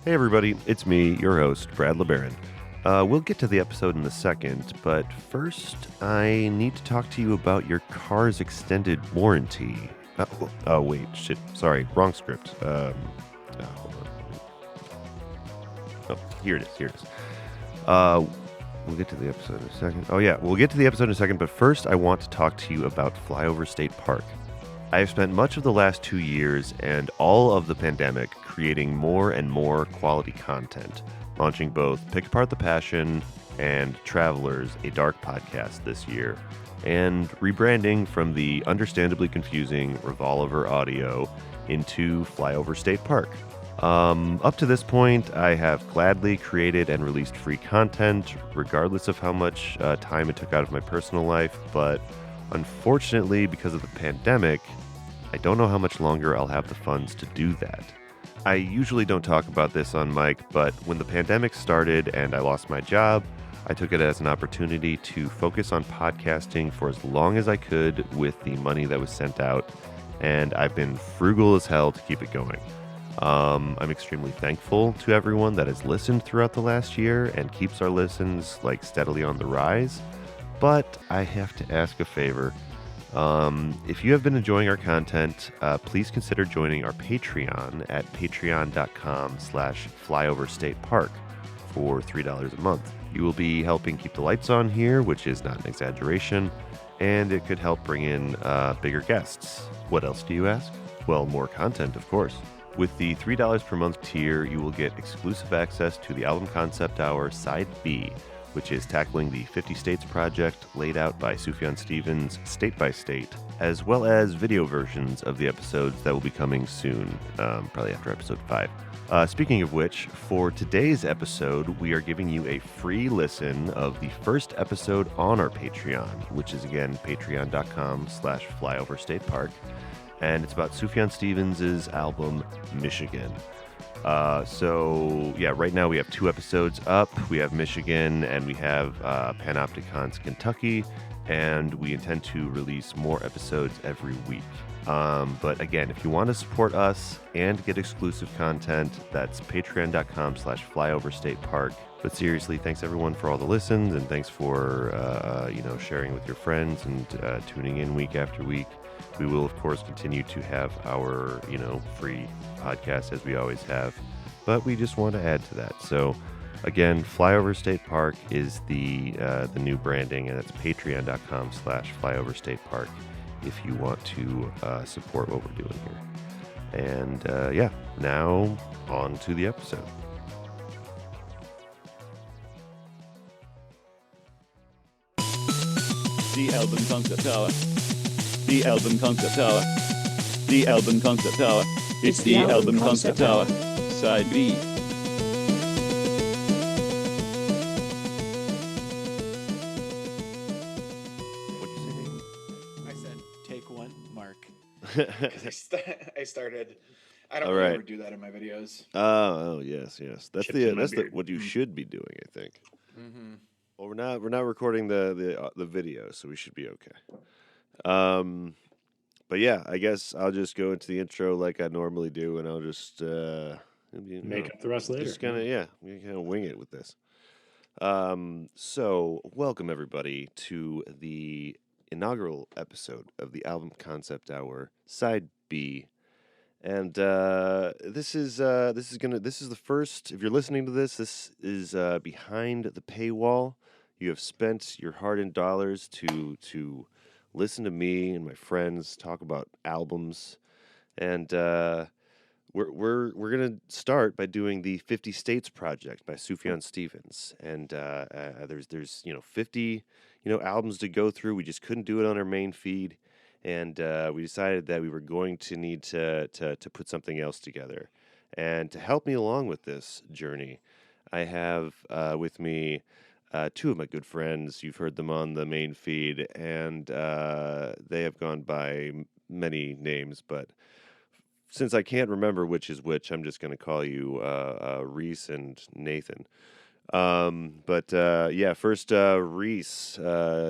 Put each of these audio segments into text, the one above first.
Hey everybody, it's me, your host, Brad LeBaron. We'll get to the episode in a second, but first I need to talk to you about your car's extended warranty. Wait, shit, sorry, wrong script. Hold on. Oh, here it is. We'll get to the episode in a second. Oh yeah, we'll get to the episode in a second, but first I want to talk to you about Flyover State Park. I have spent much of the last 2 years and all of the pandemic creating more and more quality content, launching both Pick Apart the Passion and Travelers, a Dark podcast this year, and rebranding from the understandably confusing Revolver Audio into Flyover State Park. Up to this point, I have gladly created and released free content, regardless of how much time it took out of my personal life, but unfortunately, because of the pandemic, I don't know how much longer I'll have the funds to do that. I usually don't talk about this on mic, but when the pandemic started and I lost my job, I took it as an opportunity to focus on podcasting for as long as I could with the money that was sent out, and I've been frugal as hell to keep it going. I'm extremely thankful to everyone that has listened throughout the last year and keeps our listens steadily on the rise, but I have to ask a favor. If you have been enjoying our content, please consider joining our Patreon at patreon.com/flyoverstatepark for $3 a month. You will be helping keep the lights on here, which is not an exaggeration, and it could help bring in bigger guests. What else do you ask? Well, more content, of course. With the $3 per month tier, you will get exclusive access to the Album Concept Hour Side B, which is tackling the 50 States project laid out by Sufjan Stevens state by state, as well as video versions of the episodes that will be coming soon, probably after episode 5. Speaking of which, for today's episode, we are giving you a free listen of the first episode on our Patreon, which is again patreon.com/flyoverstatepark, and it's about Sufjan Stevens' album Michigan. Right now we have 2 episodes up. We have Michigan and we have Panopticon's Kentucky, and we intend to release more episodes every week. But again, if you want to support us and get exclusive content, that's patreon.com/flyoverstatepark. But seriously, thanks everyone for all the listens, and thanks for sharing with your friends and tuning in week after week. We will, of course, continue to have our, free podcast as we always have, but we just want to add to that. So, again, Flyover State Park is the new branding, and it's patreon.com/flyoverstatepark if you want to support what we're doing here. And now on to the episode. The Album Concept Hour. The Album Concept Hour. The Album Concept Hour. It's the Album Concept Hour. Side B. What'd you say, Nathan? I said, take one, Mark. 'Cause I started. I don't All really right. ever do that in my videos. Oh, yes. That's Chips in my that's beard. what you should be doing, I think. Mm-hmm. Well, we're not recording the video, so we should be okay. But yeah, I guess I'll just go into the intro like I normally do, and I'll just Make up the rest later. just kind of wing it with this. So welcome everybody to the inaugural episode of the Album Concept Hour Side B. And this is the first. If you're listening to this is behind the paywall. You have spent your hard-earned dollars to listen to me and my friends talk about albums, and we're gonna start by doing the 50 States project by Sufjan Stevens. And there's 50 albums to go through. We just couldn't do it on our main feed. And we decided that we were going to need to put something else together. And to help me along with this journey, I have with me 2 of my good friends. You've heard them on the main feed, and they have gone by many names. But since I can't remember which is which, I'm just going to call you Reese and Nathan. First, Reese,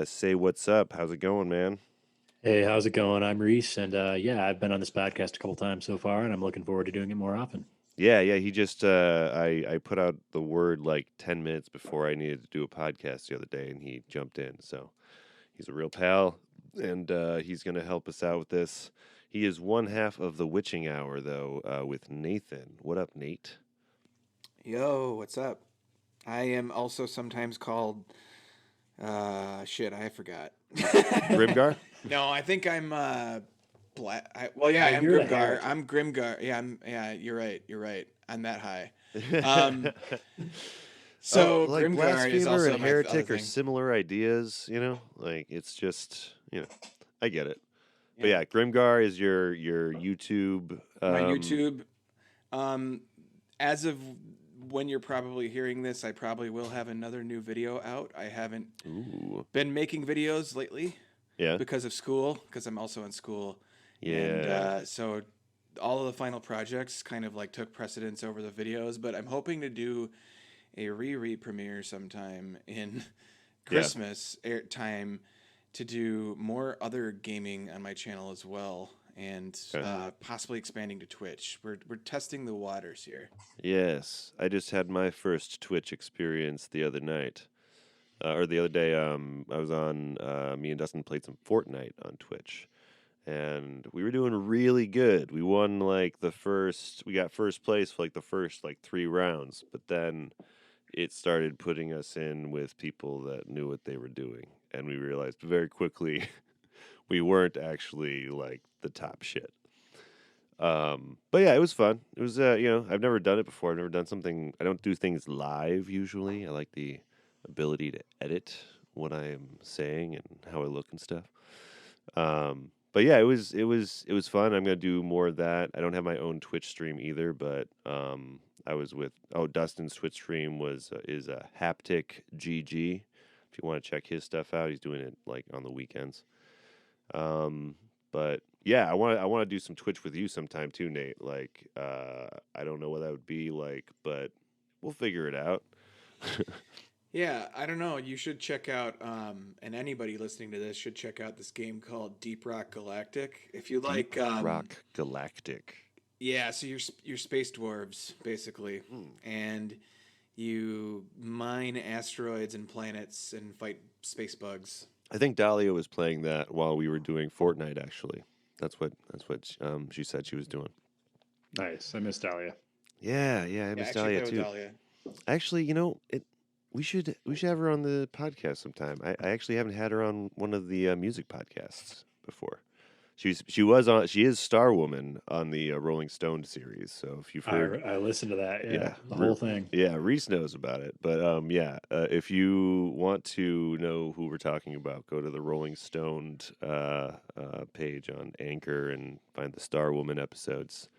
say what's up. How's it going, man? Hey, how's it going? I'm Reese, and I've been on this podcast a couple times so far, and I'm looking forward to doing it more often. Yeah, yeah. He just I put out the word like 10 minutes before I needed to do a podcast the other day, and he jumped in. So he's a real pal, and he's gonna help us out with this. He is one half of the Witching Hour, though, with Nathan. What up, Nate? Yo, what's up? I am also sometimes called shit, I forgot. Grimgar? No, I think I'm black. Well, yeah, I'm You're the Grimgar. heretic. I'm Grimgar. Yeah, you're right. You're right. I'm that high. Um Oh, so like Grimgar is blasphemer also and my other heretic are thing. similar ideas, like it's just, I get it. But Yeah. yeah, Grimgar is your YouTube. My YouTube um as of when you're probably hearing this, I probably will have another new video out. I haven't Ooh, been making videos lately yeah, because of school, because I'm also in school, and yeah, so all of the final projects kind of like took precedence over the videos. But I'm hoping to do a premiere sometime in yeah. Christmas time to do more other gaming on my channel as well, and Okay. possibly expanding to Twitch. We're testing the waters here. Yes, I just had my first Twitch experience the other night, or the other day. I was on. Me and Dustin played some Fortnite on Twitch, and we were doing really good. We won like the first. We got first place for like the first like 3 rounds, but then it started putting us in with people that knew what they were doing, and we realized very quickly we weren't actually like the top shit. But yeah, it was fun. It was, I've never done it before. I've never done something. I don't do things live usually. I like the ability to edit what I am saying and how I look and stuff. But yeah, it was fun. I'm gonna do more of that. I don't have my own Twitch stream either, but I was with Dustin's Twitch stream is a Haptic GG. If you want to check his stuff out, he's doing it like on the weekends. But yeah, I want to do some Twitch with you sometime too, Nate. Like, I don't know what that would be like, but we'll figure it out. Yeah, I don't know. You should check out, and anybody listening to this should check out this game called Deep Rock Galactic. If you Deep like, Rock Galactic. yeah, so you're space dwarves basically, Hmm. and you mine asteroids and planets and fight space bugs. I think Dahlia was playing that while we were doing Fortnite. Actually, that's what she said she was doing. Nice. I missed Dahlia. Yeah, yeah, I Yeah, missed actually Dahlia play with too. Dahlia. Actually, it. We should have her on the podcast sometime. I actually haven't had her on one of the music podcasts before. She is Star Woman on the Rolling Stone series. So if you've heard, I listened to that. yeah, Yeah, the whole thing. yeah, Reese knows about it. But yeah, if you want to know who we're talking about, go to the Rolling Stone page on Anchor and find the Star Woman episodes.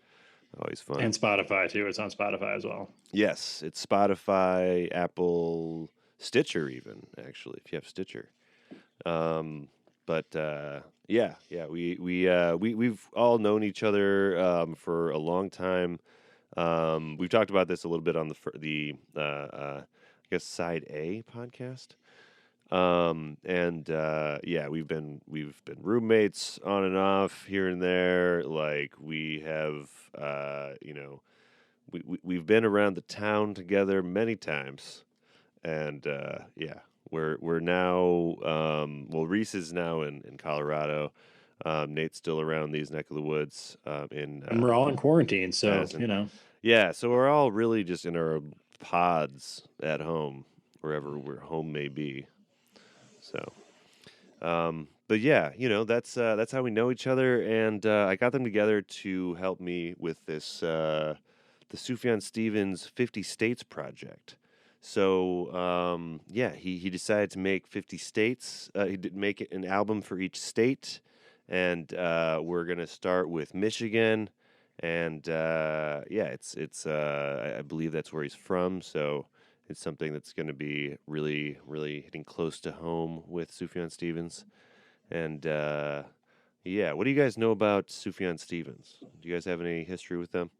Always fun. And Spotify too. It's on Spotify as well. Yes, it's Spotify, Apple, Stitcher, even actually, if you have Stitcher. But yeah, we've all known each other for a long time. We've talked about this a little bit on I guess side A podcast. And yeah, we've been roommates on and off here and there. Like we have, we've been around the town together many times, and yeah, we're now. Well, Reese is now in Colorado. Nate's still around these neck of the woods in And we're all in quarantine, so Madison. Yeah, so we're all really just in our pods at home, wherever home may be. So, but yeah, that's how we know each other, and I got them together to help me with this the Sufjan Stevens 50 States project. So yeah, he decided to make 50 states. He did make it an album for each state, and we're gonna start with Michigan, and yeah, it's I believe that's where he's from. So it's something that's going to be really, really hitting close to home with Sufjan Stevens. And yeah, what do you guys know about Sufjan Stevens? Do you guys have any history with them?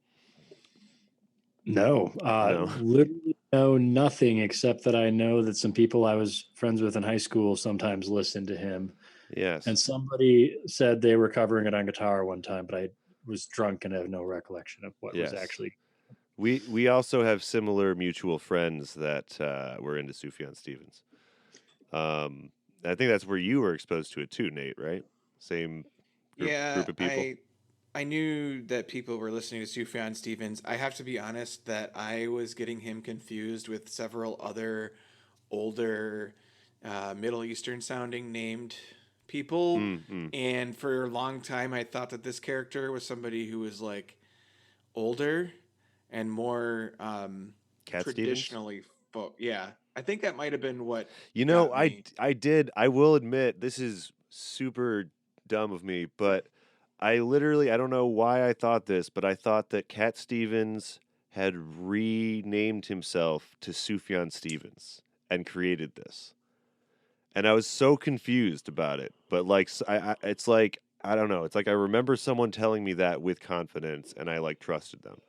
no, No. literally know nothing except that I know that some people I was friends with in high school sometimes listened to him. Yes. And somebody said they were covering it on guitar one time, but I was drunk and have no recollection of what was Yes. actually. We also have similar mutual friends that were into Sufjan Stevens. I think that's where you were exposed to it too, Nate. Right? Same Yeah, group of people. I knew that people were listening to Sufjan Stevens. I have to be honest that I was getting him confused with several other older Middle Eastern sounding named people. Mm. And for a long time, I thought that this character was somebody who was like older and more Cat Stevens. traditionally yeah, I think that might have been what You know, got me. I did. I will admit this is super dumb of me, but I don't know why I thought this, but I thought that Cat Stevens had renamed himself to Sufjan Stevens and created this. And I was so confused about it. But like it's like I don't know. It's like I remember someone telling me that with confidence, and I like trusted them.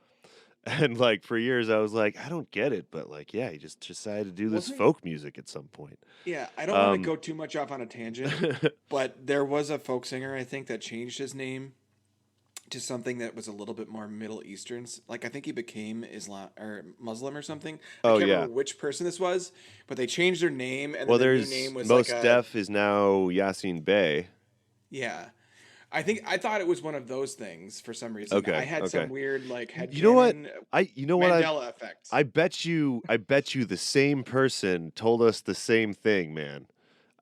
And like for years, I was like, I don't get it, but like, yeah, he just decided to do this Wasn't folk music at some point. Yeah, I don't want to Um, go too much off on a tangent, but there was a folk singer I think that changed his name to something that was a little bit more Middle Eastern. Like I think he became Islam or Muslim or something. I oh can't yeah. remember which person this was, but they changed their name and Well, then the new there's name was like Most a Def is now Yasin Bey. yeah. I thought it was one of those things for some reason. I Okay, had okay. some weird like You know what? headcanon You know what Mandela effect. I bet you the same person told us the same thing, man.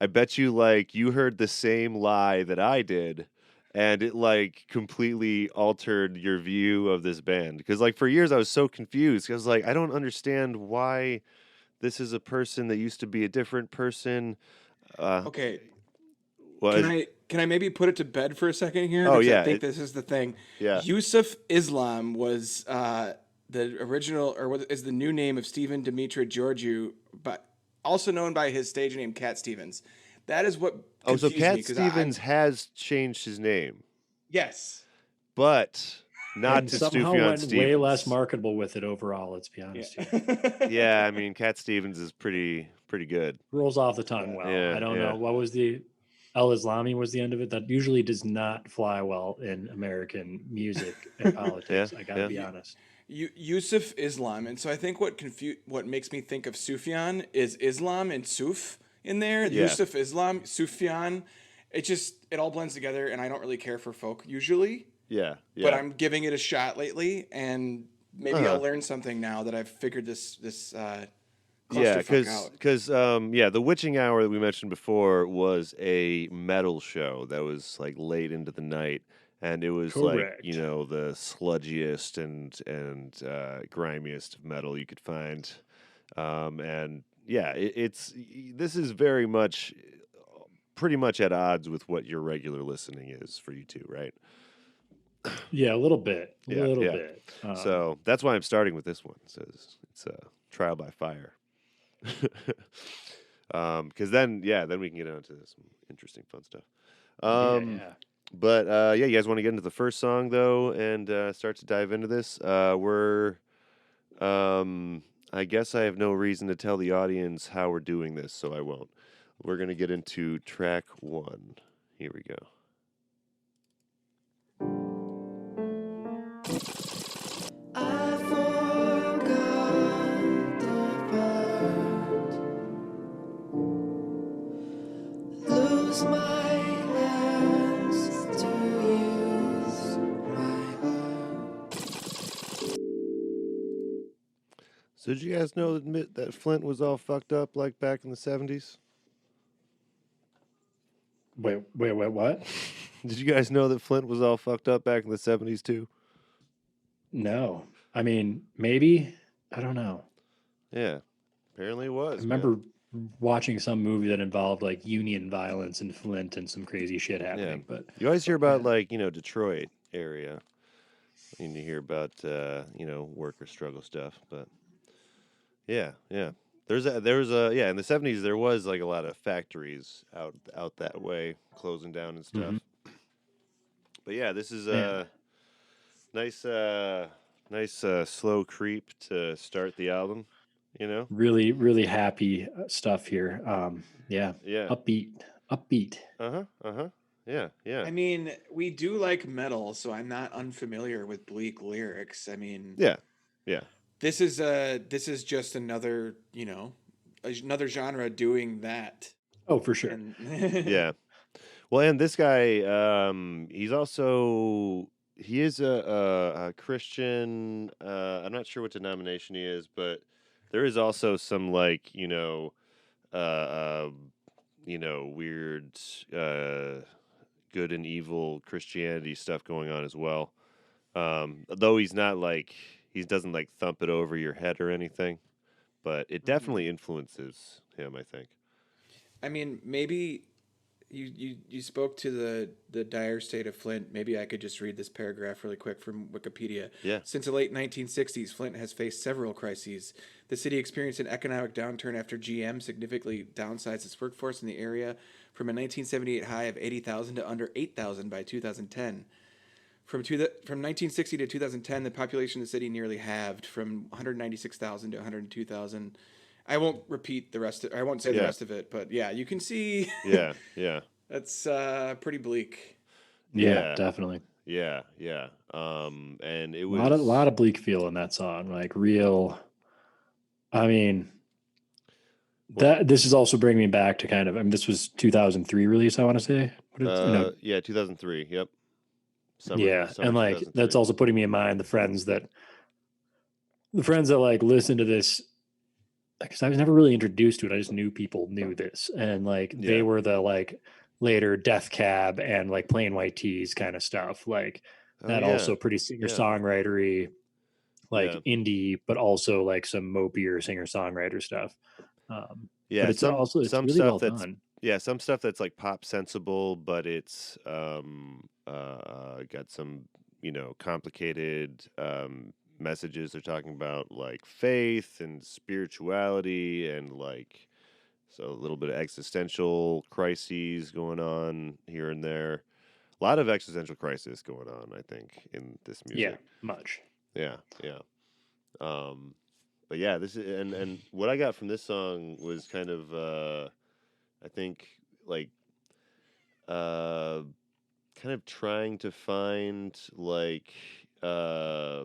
I bet you like you heard the same lie that I did and it like completely altered your view of this band because like for years I was so confused cuz like I don't understand why this is a person that used to be a different person uh Okay, was can I maybe put it to bed for a second here oh because I yeah, think this is the thing. yeah. Yusuf Islam was the original or what is the new name of Stephen Dimitra Georgiou, but also known by his stage name Cat Stevens. That is what Oh, so confused me Cat because Stevens I'm has changed his name, yes, but not And to somehow Sufjan went way less Stevens. marketable with it overall. Let's be yeah, honest here. Yeah, I mean Cat Stevens is pretty good. Rolls off the tongue yeah. well. I Yeah, don't yeah. know what was the El Islami was the end of it. That usually does not fly well in American music and Yeah, politics. I got to yeah. be honest. Yusuf Islam, and so I think what makes me think of Sufyan is Islam and Suf in there. Yeah. Yusuf Islam, Sufyan. It all blends together, and I don't really care for folk usually, Yeah, but yeah. I'm giving it a shot lately, and maybe I'll Uh-huh. learn something now that I've figured this Yeah, clusterfuck out. yeah, the Witching Hour that we mentioned before was a metal show that was like late into the night, and it was like Correct. the sludgiest and grimiest of metal you could find, and yeah, this is very much pretty much at odds with what your regular listening is for you two, right? Yeah, A little bit, a Yeah, little yeah. bit. So that's why I'm starting with this one. It says it's a trial by fire. Because then we can get into some interesting, fun stuff. Yeah. But yeah, you guys want to get into the first song though, and start to dive into this. I guess I have no reason to tell the audience how we're doing this, so I won't. We're gonna get into track 1. Here we go. I forgot the part. Lose my hands to use my heart. So did you guys know that Flint was all fucked up like back in the 70s? Wait, what? Did you guys know that Flint was all fucked up back in the 70s too? No. I mean, maybe. I don't know. Yeah, apparently it I was, man. remember watching some movie that involved like union violence in Flint and some crazy shit happening. But You always hear about yeah. like, Detroit area. And you hear about worker struggle stuff, but yeah. There was a in the 70s there was like a lot of factories out that way closing down and stuff. Mhm. But yeah, this is Man, a nice slow creep to start the album, you know? really, really happy stuff here. Yeah, Yeah. upbeat. Uh-huh. Yeah. I mean, we do like metal, so I'm not unfamiliar with bleak lyrics. I mean, Yeah. this is just another, another genre doing that. Oh, for sure. And Yeah. Well, and this guy, he is a Christian. I'm not sure what denomination he is, but there is also some like uh, uh, weird good and evil Christianity stuff going on as well. Though he's not like he doesn't like thump it over your head or anything, but it definitely influences him, I think. I mean, maybe you spoke to the dire state of Flint. Maybe I could just read this paragraph really quick from Wikipedia. Yeah. Since the late 1960s, Flint has faced several crises. The city experienced an economic downturn after GM significantly downsized its workforce in the area from a 1978 high of 80,000 to under 8,000 by 2010. From 1960 to 2010, the population of the city nearly halved from 196,000 to 102,000. I won't repeat the rest. I won't say the Yeah. rest of it, but yeah, you can see Yeah, yeah, that's pretty bleak. Yeah, Yeah. definitely. yeah, yeah. And it A was lot of bleak feel in that song. Like real. I mean, well, this is also bringing me back to kind of. I mean, this was 2003 release. I want to say. yeah, 2003. Yep, Yeah, summer and like that's 2003. also putting me in mind the friends that like listen to this, because I was never really introduced to it. I just knew people knew this, and like they Yeah. were the like later Death Cab and like Plain White Tees kind of stuff. Like Oh that yeah, also pretty singer yeah, songwritery, yeah, like indie, but also like some mopier singer songwriter stuff. But yeah. it's Some really stuff well that's done. some stuff that's like pop sensible, but it's got some complicated messages. They're talking about like faith and spirituality and like so a little bit of existential crises going on here and there. A lot of existential crisis going on, I think, in this Yeah, music. much. Yeah, yeah. Um, but yeah, this is and what I got from this song was kind of I think like uh kind of trying to find uh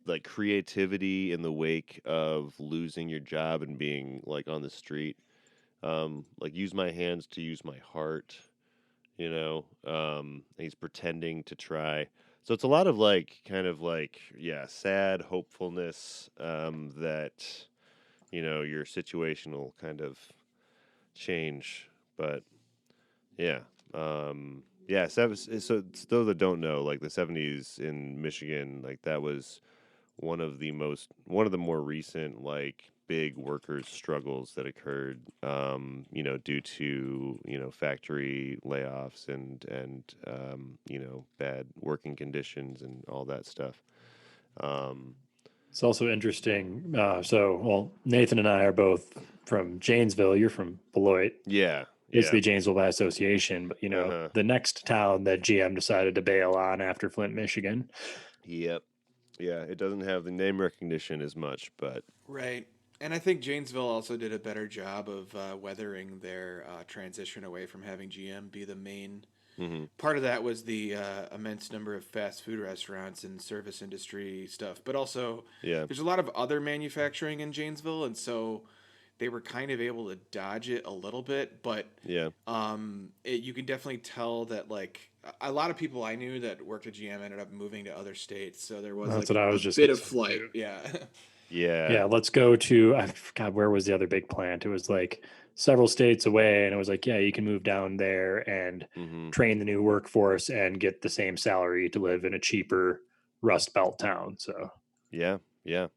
like creativity in the wake of losing your job and being like on the street. Like use my hands to use my heart, he's pretending to try. So it's a lot of like kind of like yeah, sad hopefulness that your situation will kind of change. But yeah. Yeah, so those that don't know, like the 70s in Michigan, like that was one of the more recent like big workers struggles that occurred due to factory layoffs and bad working conditions and all that stuff. um It's also interesting. Well, Nathan and I are both from Janesville. You're from Beloit, yeah, yeah. basically Janesville by association. But Uh-huh. the next town that GM decided to bail on after Flint, Michigan. Yep. Yeah, it doesn't have the name recognition as much, but Right. And I think Janesville also did a better job of weathering their transition away from having GM be the main. mhm, Part of that was the immense number of fast food restaurants and service industry stuff, but also yeah, there's a lot of other manufacturing in Janesville, and so they were kind of able to dodge it a little bit. But yeah, you can definitely tell that like a lot of people I knew that worked at GM ended up moving to other states, so there was That's like what I a was just bit gonna of say, flight. too. Yeah. yeah, Yeah, let's go to, I forgot where was the other big plant. It was like several states away, and it was like, yeah, you can move down there and mhm, train the new workforce and get the same salary to live in a cheaper Rust Belt town. So yeah, yeah.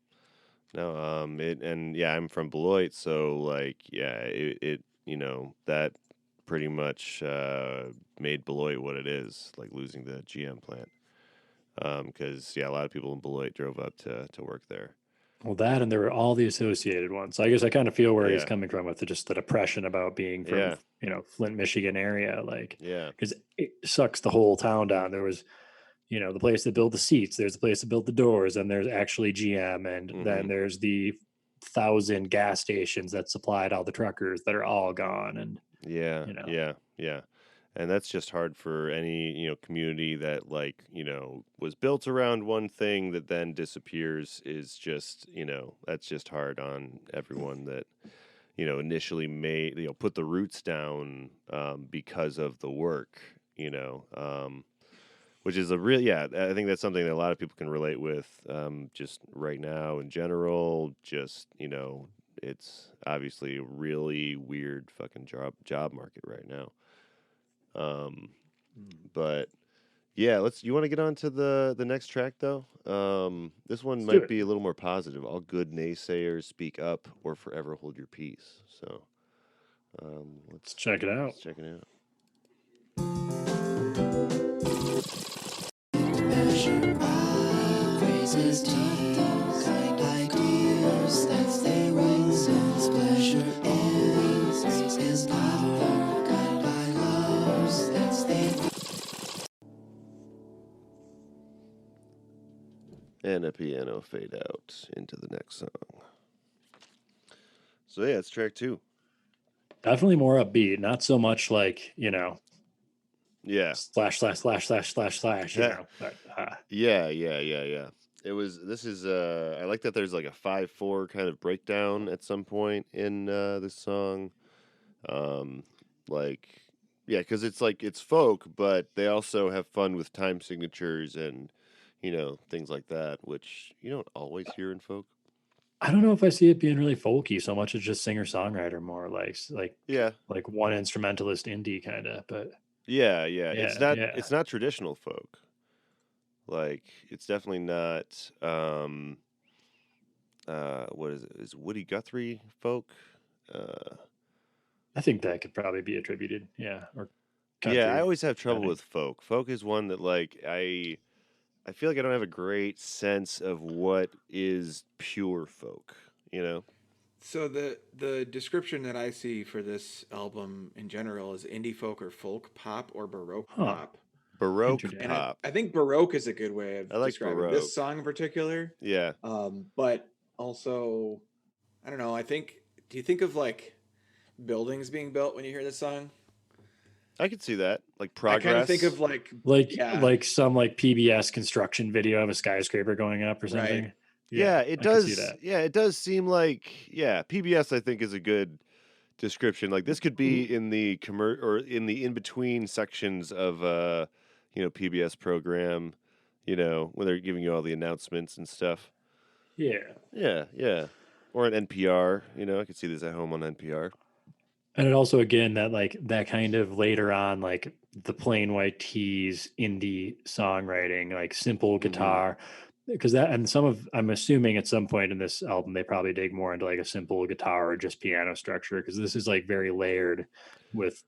No, it and yeah, I'm from Beloit, so like, yeah, that pretty much made Beloit what it is, like losing the GM plant. Because yeah, a lot of people in Beloit drove up to work there. well, that and there were all the associated ones. So I guess I kind of feel where he's Yeah, coming from with just the depression about being from, yeah, Flint, Michigan area. Like, yeah, because it sucks the whole town down. There was, the place that built the seats, there's the place that built the doors, and there's actually GM, and mm-hmm, then there's the 1,000 gas stations that supplied all the truckers that are all gone. And, yeah, you know, yeah, yeah. And that's just hard for any, community that like, was built around one thing that then disappears is just, that's just hard on everyone that, initially made, put the roots down because of the work, which is yeah, I think that's something that a lot of people can relate with just right now in general. Just, it's obviously a really weird fucking job market right now. But yeah, you want to get on to the next track though? This one Let's do might it. be a little more positive. All good naysayers speak up or forever hold your peace. So Let's check it out. let's check it out. Measure by phrases deep, kind ideas as they wings and pleasure is power, kind by loves as they. And a piano fade out into the next song. So yeah, it's track 2. Definitely more upbeat, not so much like, Yeah. slash, slash, slash, slash, slash, slash, but Yeah. This is I like that there's like a 5/4 kind of breakdown at some point in this song. Like yeah, cuz it's like it's folk, but they also have fun with time signatures and things like that, which you don't always hear in folk. I don't know if I see it being really folky so much as just singer songwriter, more Yeah. like one instrumentalist indie kind of. But Yeah. yeah. It's not traditional folk. Like it's definitely not what is it? Is Woody Guthrie folk? Uh I think that could probably be attributed, yeah, or yeah, I country. always have I trouble think. with folk. Folk is one that like I feel like I don't have a great sense of what is pure folk, you know? So the description that I see for this album in general is indie folk or folk pop or baroque Huh. pop. Baroque And Interesting. pop. I think baroque is a good way of I like describing this baroque. song in particular. Yeah. But also, I don't know. Do you think of like buildings being built when you hear this song? I could see that. Like I kind of think progress. of like, yeah, Like some like PBS construction video of a skyscraper going up or right. something. Yeah, Yeah, it I could see does. that. Yeah, it does seem like PBS I think is a good description. Like this could be in the or in the in between sections of PBS program, when they're giving you all the announcements and stuff. Yeah. Yeah. Or an NPR, I could see this at home on NPR. And it also again that like that kind of later on like the plain white tees indie songwriting like simple Mhm. guitar because that and some of I'm assuming at some point in this album they probably dig more into like a simple guitar or just piano structure because this is like very layered with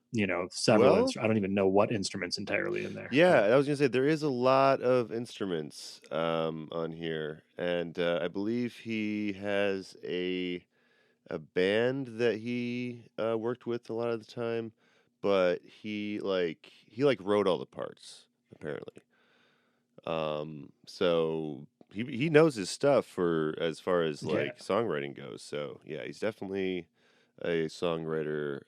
several Well, I don't even know what instruments entirely in there yeah, but I was gonna say there is a lot of instruments on here, and I believe he has a band that he worked with a lot of the time, but he wrote all the parts apparently. So he knows his stuff for as far as yeah. like songwriting goes. So yeah, he's definitely a songwriter.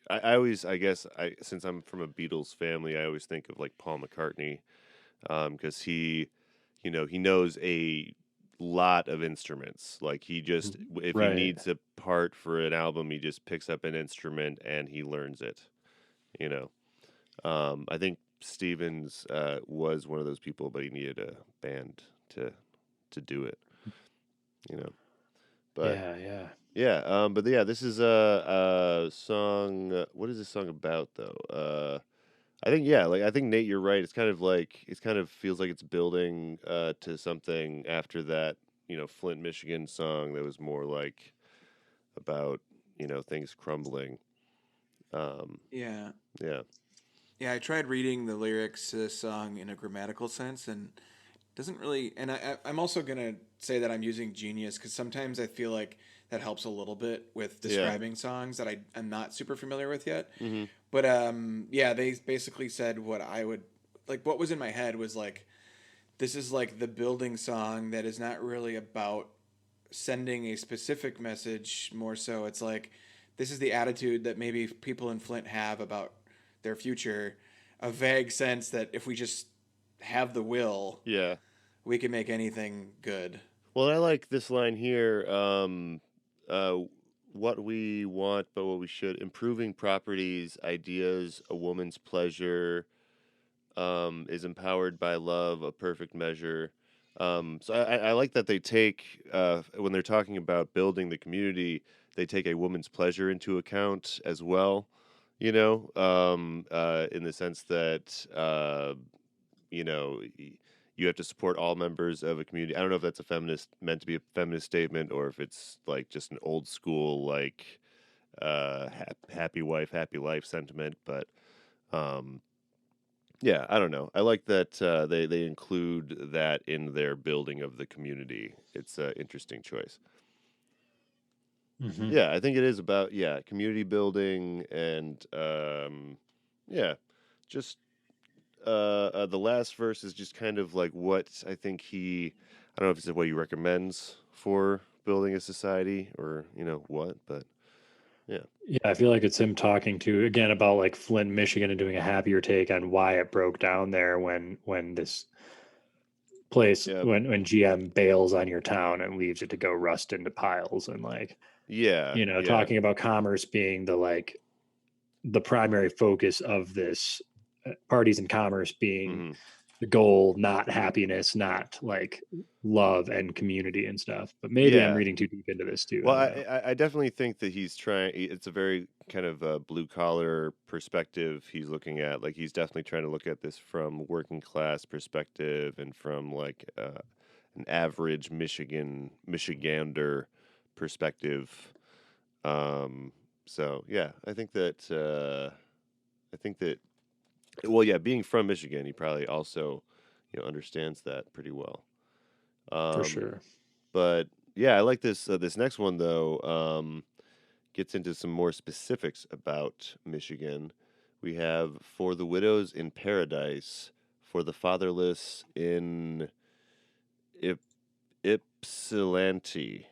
I always I guess I since I'm from a Beatles family, I always think of like Paul McCartney, because he knows a lot of instruments. Like he just if he Right. needs a part for an album, he just picks up an instrument and he learns it. You know, I think Stevens was one of those people, but he needed a band to do it. You know, but Yeah. but yeah, this is a song. What is this song about though? I think I think Nate, you're right. It's kind of like it's kind of feels like it's building to something after that Flint, Michigan song that was more like about things crumbling. Um, Yeah. yeah, Yeah, I tried reading the lyrics to this song in a grammatical sense, and it doesn't really. And I'm also gonna say that I'm using Genius because sometimes I feel like that helps a little bit with yeah. describing songs that I'm not super familiar with yet. Hmm. But yeah, they basically said what I would like. What was in my head was like, this is like the building song that is not really about sending a specific message. More so, it's like this is the attitude that maybe people in Flint have about their future, a vague sense that if we just have the will, Yeah. we can make anything good. Well, I like this line here. Uh, what we want, but what we should. Improving properties, ideas, a woman's pleasure, is empowered by love, a perfect measure. So I like that they take, when they're talking about building the community, they take a woman's pleasure into account as well, in the sense that, you have to support all members of a community. I don't know if that's meant to be a feminist statement, or if it's like just an old school, like, happy wife, happy life sentiment, but, um, yeah, I don't know. I like that they include that in their building of the community. It's an interesting choice. Mm-hmm. Yeah, I think it is about community building and just the last verse is just kind of like what I think I don't know if it's what he recommends for building a society or what, but yeah. Yeah, I feel like it's him talking to again about like Flint, Michigan, and doing a happier take on why it broke down there when this place Yep. when GM bails on your town and leaves it to go rust into piles, and like Yeah. talking about commerce being the primary focus of this, parties and commerce being Mhm. the goal, not happiness, not like love and community and stuff. But maybe I'm Yeah. reading too deep into this too. Well, I don't know. I definitely think that he's trying. It's a very kind of blue collar perspective he's looking at. Like he's definitely trying to look at this from working class perspective and from like an average Michigander perspective. So yeah, I think that well, yeah, being from Michigan, he probably also understands that pretty well. For sure. But yeah, I like this. This next one though gets into some more specifics about Michigan. We have for the widows in paradise, for the fatherless in Ypsilanti.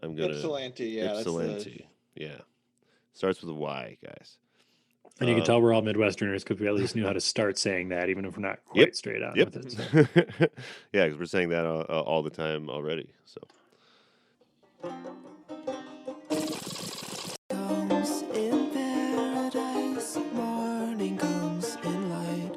I'm gonna Ypsilanti, yeah, Ypsilanti. Yeah, starts with a Y, guys. And you can tell we're all Midwesterners because we at least knew how to start saying that, even if we're not quite Yep. straight on Yep. with it. So. Yeah, because we're saying that all the time already. So. Comes in paradise, morning comes in light.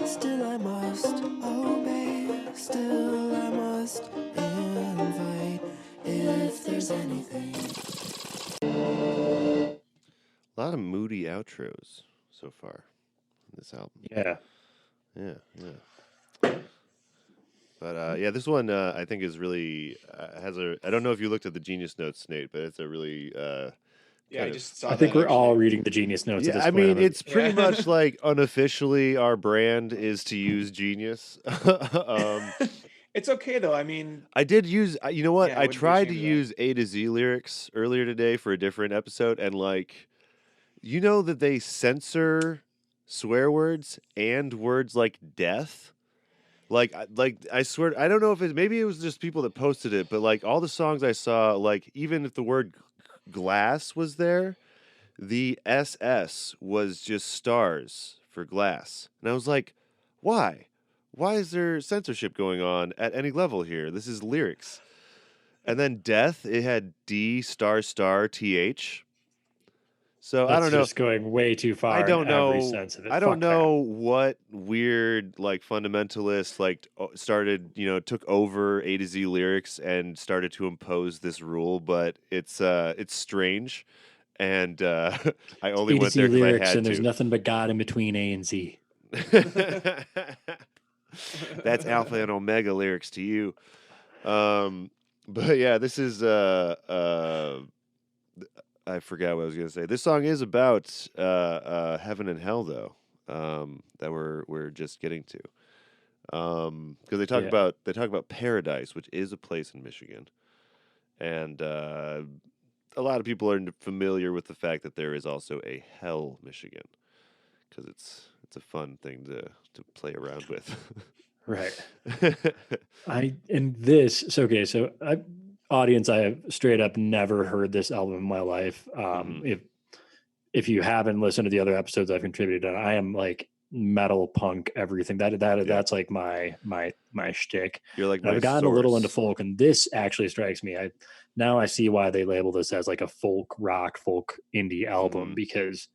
Still I must obey, still I must invite if there's anything. A lot of moody outros so far in this album. Yeah. Yeah. But yeah, this one I think is really has a. I don't know if you looked at the Genius Notes, Nate, but it's a really. Yeah, I just saw I think that, we're all actually. reading the Genius Notes at Yeah, this I point. mean, it's pretty Yeah. much like unofficially our brand is to use Genius. It's okay though. I mean, I did use. You know what? Yeah, I I wouldn't be tried to ashamed of that. use A to Z lyrics earlier today for a different episode, and like, you know that they censor swear words and words like death. Like I swear, I don't know if maybe it was just people that posted it, but like all the songs I saw, like even if the word glass was there, the SS was just stars for glass, and I was like, why? Why is there censorship going on at any level here? This is lyrics. And then death, it had D star star TH. So That's I don't know. just going way too far I don't in every know. sense of it. I don't Fuck know what weird like fundamentalist like started, took over A to Z lyrics and started to impose this rule, but it's strange, and I only that. A to went Z there because I lyrics, had and there's to. nothing but God in between A and Z. That's Alpha and Omega lyrics to you. But yeah, this is I forgot what I was gonna say. This song is about heaven and hell, though. That we're just getting to, because they talk about paradise, which is a place in Michigan, and a lot of people are familiar with the fact that there is also a hell, Michigan, because it's a fun thing to play around with. Right. Audience, I have straight up never heard this album in my life. Mhm. if you haven't listened to the other episodes I've contributed on, I am like metal punk everything. That's like my shtick. You're like And my I've gotten a little into source. folk, and this actually strikes me. I see why they label this as like a folk indie album, because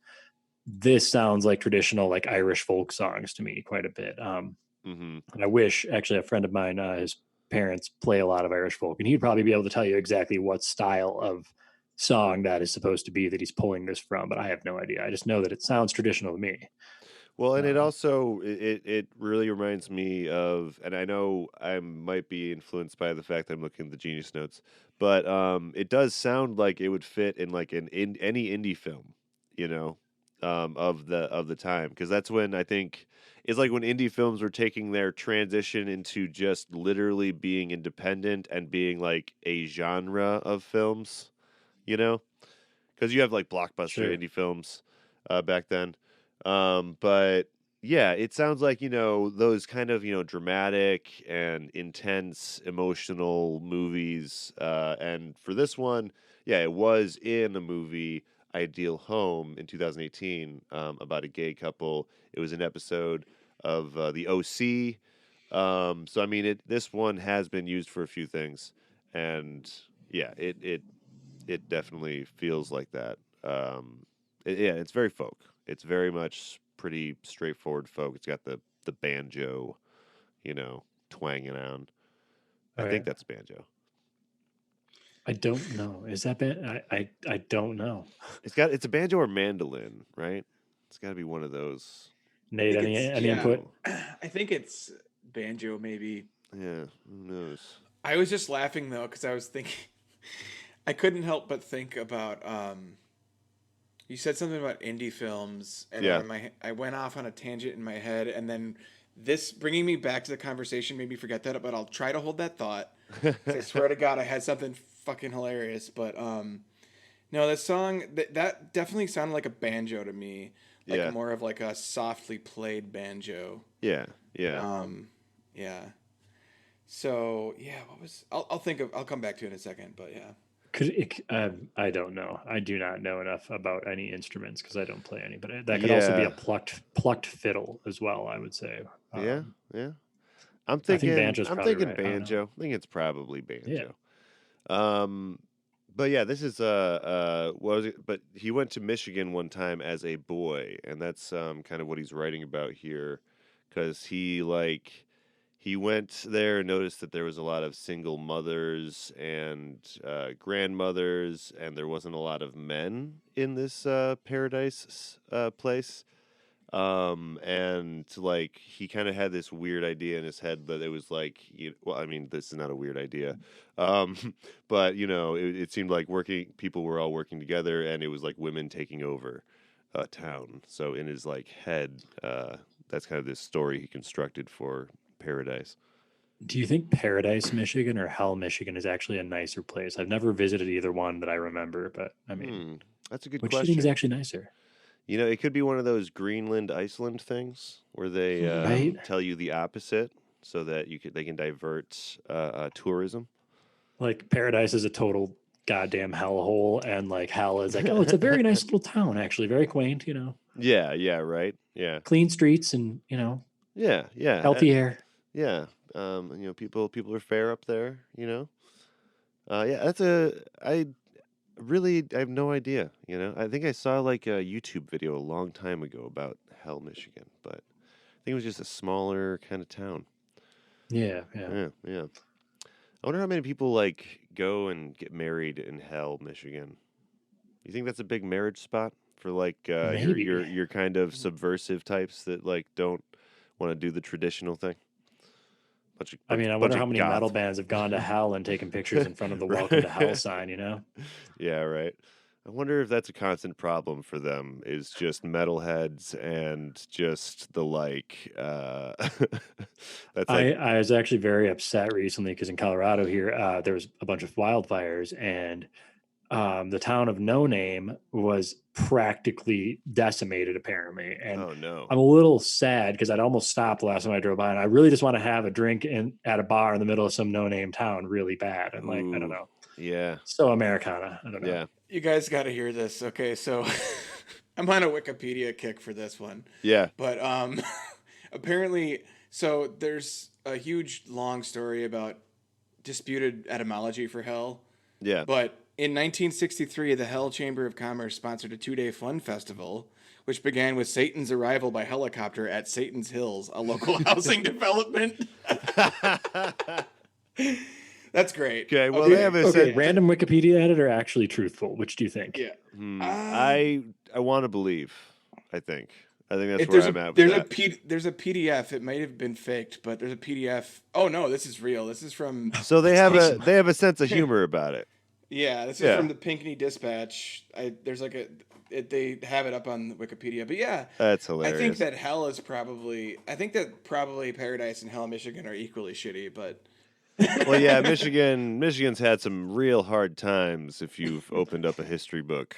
this sounds like traditional like Irish folk songs to me quite a bit. And I wish, actually, a friend of mine, his parents play a lot of Irish folk, and he'd probably be able to tell you exactly what style of song that is supposed to be that he's pulling this from, but I have no idea. I just know that it sounds traditional to me. Well, and it also it really reminds me of, and I know I might be influenced by the fact that I'm looking at the Genius Notes, but it does sound like it would fit in like any indie film, you know, of the time, because that's when I think it's like when indie films were taking their transition into just literally being independent and being like a genre of films, you know, because you have like blockbuster Sure. indie films back then. But yeah, it sounds like, you know, those kind of, you know, dramatic and intense emotional movies. And for this one, yeah, it was in a movie, Ideal Home, in 2018, about a gay couple. It was an episode of the OC. So I mean, this one has been used for a few things, and yeah, it definitely feels like that. Yeah, it's very folk. It's very much pretty straightforward folk. It's got the banjo, you know, twanging on. I think that's banjo. I don't know. Is that I don't know. It's a banjo or mandolin, right? It's got to be one of those. Nate, any input? I think it's banjo, maybe. Yeah, who knows? I was just laughing though because I was thinking, I couldn't help but think about. You said something about indie films, and I went off on a tangent in my head, and then this bringing me back to the conversation made me forget that. But I'll try to hold that thought. I swear to God, I had something fucking hilarious. But no, that song that definitely sounded like a banjo to me, like more of like a softly played banjo. Yeah. Yeah. So yeah, what was? I'll come back to it in a second. But yeah. I don't know. I do not know enough about any instruments because I don't play any. But that could also be a plucked fiddle as well, I would say. Yeah. I'm I think thinking banjo's probably right. banjo. I think it's probably banjo. Yeah. But yeah, this is what was it? But he went to Michigan one time as a boy, and that's kind of what he's writing about here, because he went there and noticed that there was a lot of single mothers and grandmothers, and there wasn't a lot of men in this paradise place. And like he kind of had this weird idea in his head, but it was like, well, I mean, this is not a weird idea, but you know, it seemed like people were all working together, and it was like women taking over town. So in his like head, that's kind of this story he constructed for Paradise. Do you think Paradise, Michigan, or Hell, Michigan is actually a nicer place? I've never visited either one that I remember, but I mean, that's a good which question. do you think is actually nicer? You know, it could be one of those Greenland, Iceland things where they tell you the opposite so that they can divert tourism. Like Paradise is a total goddamn hellhole, and like Hell is like, oh, it's a very nice little town, actually, very quaint, you know. Yeah, right. Yeah. Clean streets and, you know. Yeah. Healthy air. Yeah. You know, people are fair up there, you know. Yeah, I have no idea, you know. I think I saw like a YouTube video a long time ago about Hell, Michigan, but I think it was just a smaller kind of town. Yeah. I wonder how many people like go and get married in Hell, Michigan. You think that's a big marriage spot for like your kind of subversive types that like don't want to do the traditional thing? I wonder how many metal bands have gone to Hell and taken pictures in front of the Welcome to Hell sign, you know? Yeah, right. I wonder if that's a constant problem for them, is just metalheads and just the like. I was actually very upset recently because in Colorado here, there was a bunch of wildfires, and the town of No Name was practically decimated, apparently. And oh no, I'm a little sad because I'd almost stopped the last time I drove by, and I really just want to have a drink at a bar in the middle of some no name town really bad. And like, I don't know. Yeah. So Americana. I don't know. Yeah. You guys got to hear this. Okay. So I'm on a Wikipedia kick for this one. Yeah. But apparently, so there's a huge long story about disputed etymology for hell. Yeah. But in 1963, the Hell Chamber of Commerce sponsored a 2-day fun festival, which began with Satan's arrival by helicopter at Satan's Hills, a local housing development. That's great. Okay, well, they have a sense. Random Wikipedia edit or actually truthful? Which do you think? Yeah. I want to believe. I think that's If where there's I'm a at with there's that. there's a PDF. It might have been faked, but there's a PDF. Oh no, this is real. This is from. So they have a sense of humor about it. Yeah, this is from the Pinckney Dispatch. There's like they have it up on Wikipedia, but yeah, That's hilarious. I think that hell is probably. I think that probably Paradise and Hell, Michigan, are equally shitty, but. Well, yeah, Michigan's had some real hard times if you've opened up a history book.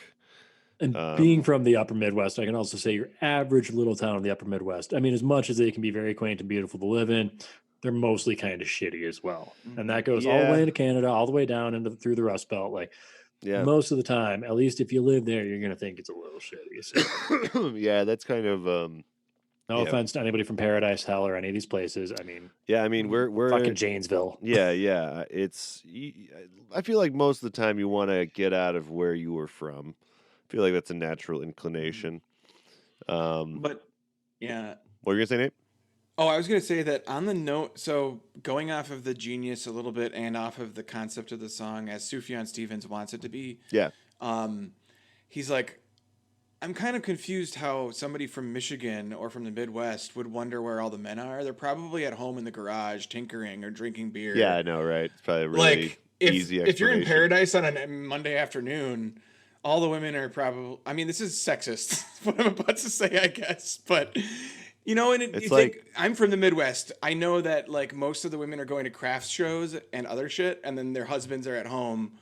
And being from the upper Midwest, I can also say your average little town in the upper Midwest. I mean, as much as they can be very quaint and beautiful to live in, they're mostly kind of shitty as well. And that goes all the way into Canada, all the way down through the Rust Belt. Like most of the time, at least if you live there, you're going to think it's a little shitty. So. Yeah, that's kind of... no offense to anybody from Paradise, Hell, or any of these places. I mean, we're fucking Janesville. Yeah. I feel like most of the time you want to get out of where you were from. I feel like that's a natural inclination. But yeah, what were you gonna say, Nate? Oh, I was gonna say that on the note. So going off of the genius a little bit and off of the concept of the song as Sufjan Stevens wants it to be. Yeah. He's like, I'm kind of confused how somebody from Michigan or from the Midwest would wonder where all the men are. They're probably at home in the garage tinkering or drinking beer. Yeah, I know, right? It's probably a really easy explanation. If you're in Paradise on a Monday afternoon, all the women are probably... I mean, this is sexist, what I'm about to say, I guess. But, you know, and you think... I'm from the Midwest. I know that, like, most of the women are going to crafts shows and other shit, and then their husbands are at home...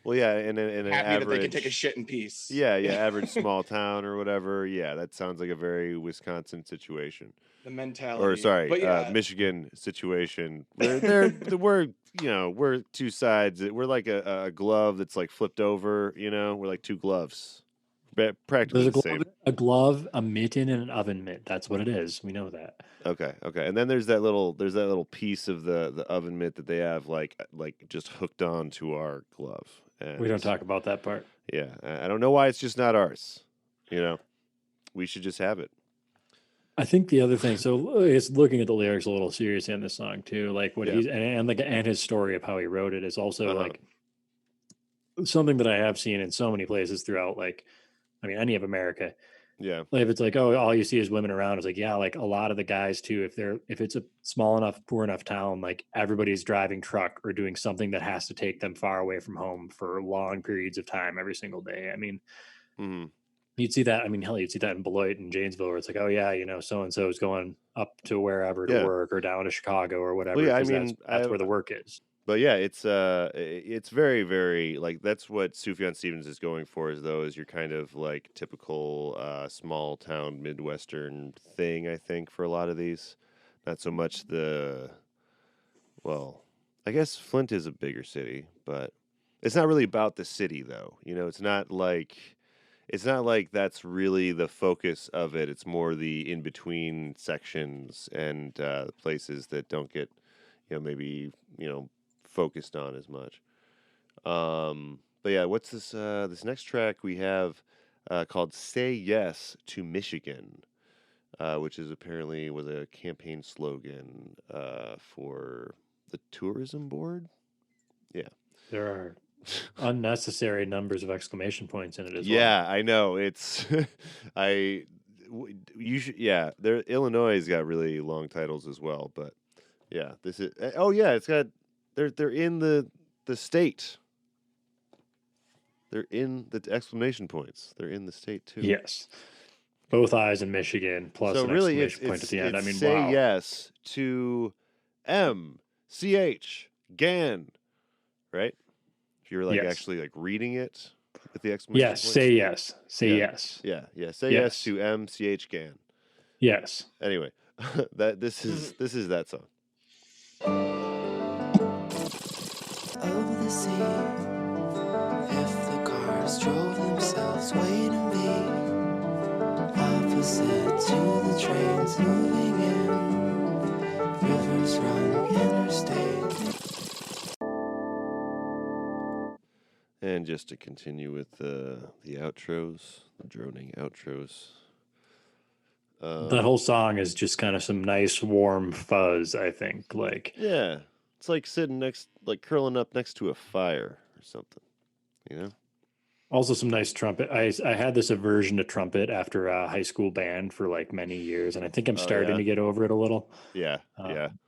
Well, yeah, in an happy average, that they can take a shit in peace. Yeah, average small town or whatever. Yeah, that sounds like a very Wisconsin situation. The mentality, or sorry, Michigan situation. We're two sides. We're like a glove that's like flipped over. You know, we're like two gloves, practically the same. A glove, a mitten, and an oven mitt. That's what it is. We know that. Okay, and then there's that little piece of the oven mitt that they have like just hooked on to our glove. And we don't talk about that part. Yeah, I don't know why it's just not ours. You know, we should just have it. I think the other thing, so it's looking at the lyrics a little seriously in this song too, like what he's and his story of how he wrote it is also like something that I have seen in so many places throughout, like, I mean, any of America. Yeah. Like if it's like, oh, all you see is women around, it's like, yeah, like a lot of the guys too, if it's a small enough, poor enough town, like everybody's driving truck or doing something that has to take them far away from home for long periods of time every single day. I mean, you'd see that. I mean, hell, you'd see that in Beloit and Janesville, where it's like, oh yeah, you know, so and so is going up to wherever to work or down to Chicago or whatever. Well, yeah, I mean, that's where the work is. But yeah, it's very, very, like, that's what Sufjan Stevens is going for, is your kind of like typical small town Midwestern thing, I think, for a lot of these. Not so much well, I guess Flint is a bigger city, but it's not really about the city though. You know, it's not like that's really the focus of it. It's more the in-between sections and places that don't get, maybe, focused on as much. But yeah, what's this next track we have called Say Yes to Michigan, which is apparently was a campaign slogan for the tourism board. Yeah. There are unnecessary numbers of exclamation points in it as well. Yeah, I know. It's Illinois has got really long titles as well, but yeah, this is it's got they're in the state. They're in the exclamation points. They're in the state too. Yes. Both eyes in Michigan plus an exclamation point at the end. I mean, say yes to MCH GAN, right? If you're like actually like reading it with the exclamation point. Say yes. Say yes. Yeah. Say yes to MCH GAN. Yes. Anyway, this is that song. Over the sea, if the cars drove themselves way to me, Listen to the trains moving in. Rivers run interstate. And just to continue with the outros, the droning outros. That whole song is just kind of some nice warm fuzz, I think. Like, Yeah, it's like sitting like curling up next to a fire or something, you know? also some nice trumpet. I had this aversion to trumpet after a high school band for like many years, and I think I'm Oh, starting yeah? to get over it a little. Yeah, yeah. Um,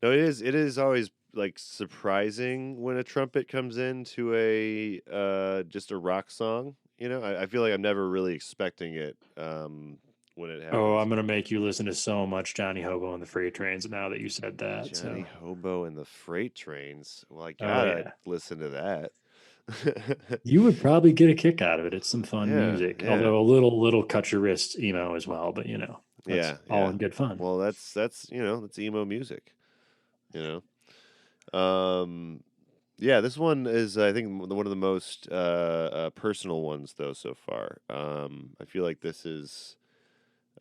No, it is always like surprising when a trumpet comes into a just a rock song. You know, I feel like I'm never really expecting it when it oh, happens. I'm gonna make you listen to so much Johnny Hobo and the Freight Trains now that you said that. Johnny So, Hobo and the Freight Trains. Well, I oh gotta yeah, listen to that. you would probably get a kick out of it. It's some fun Yeah, music, yeah, although a little cut your wrist emo as well. But that's yeah, all yeah. in good fun. Well, that's that's emo music. You know. Yeah, this one is, I think, one of the most personal ones, though, so far. I feel like this is,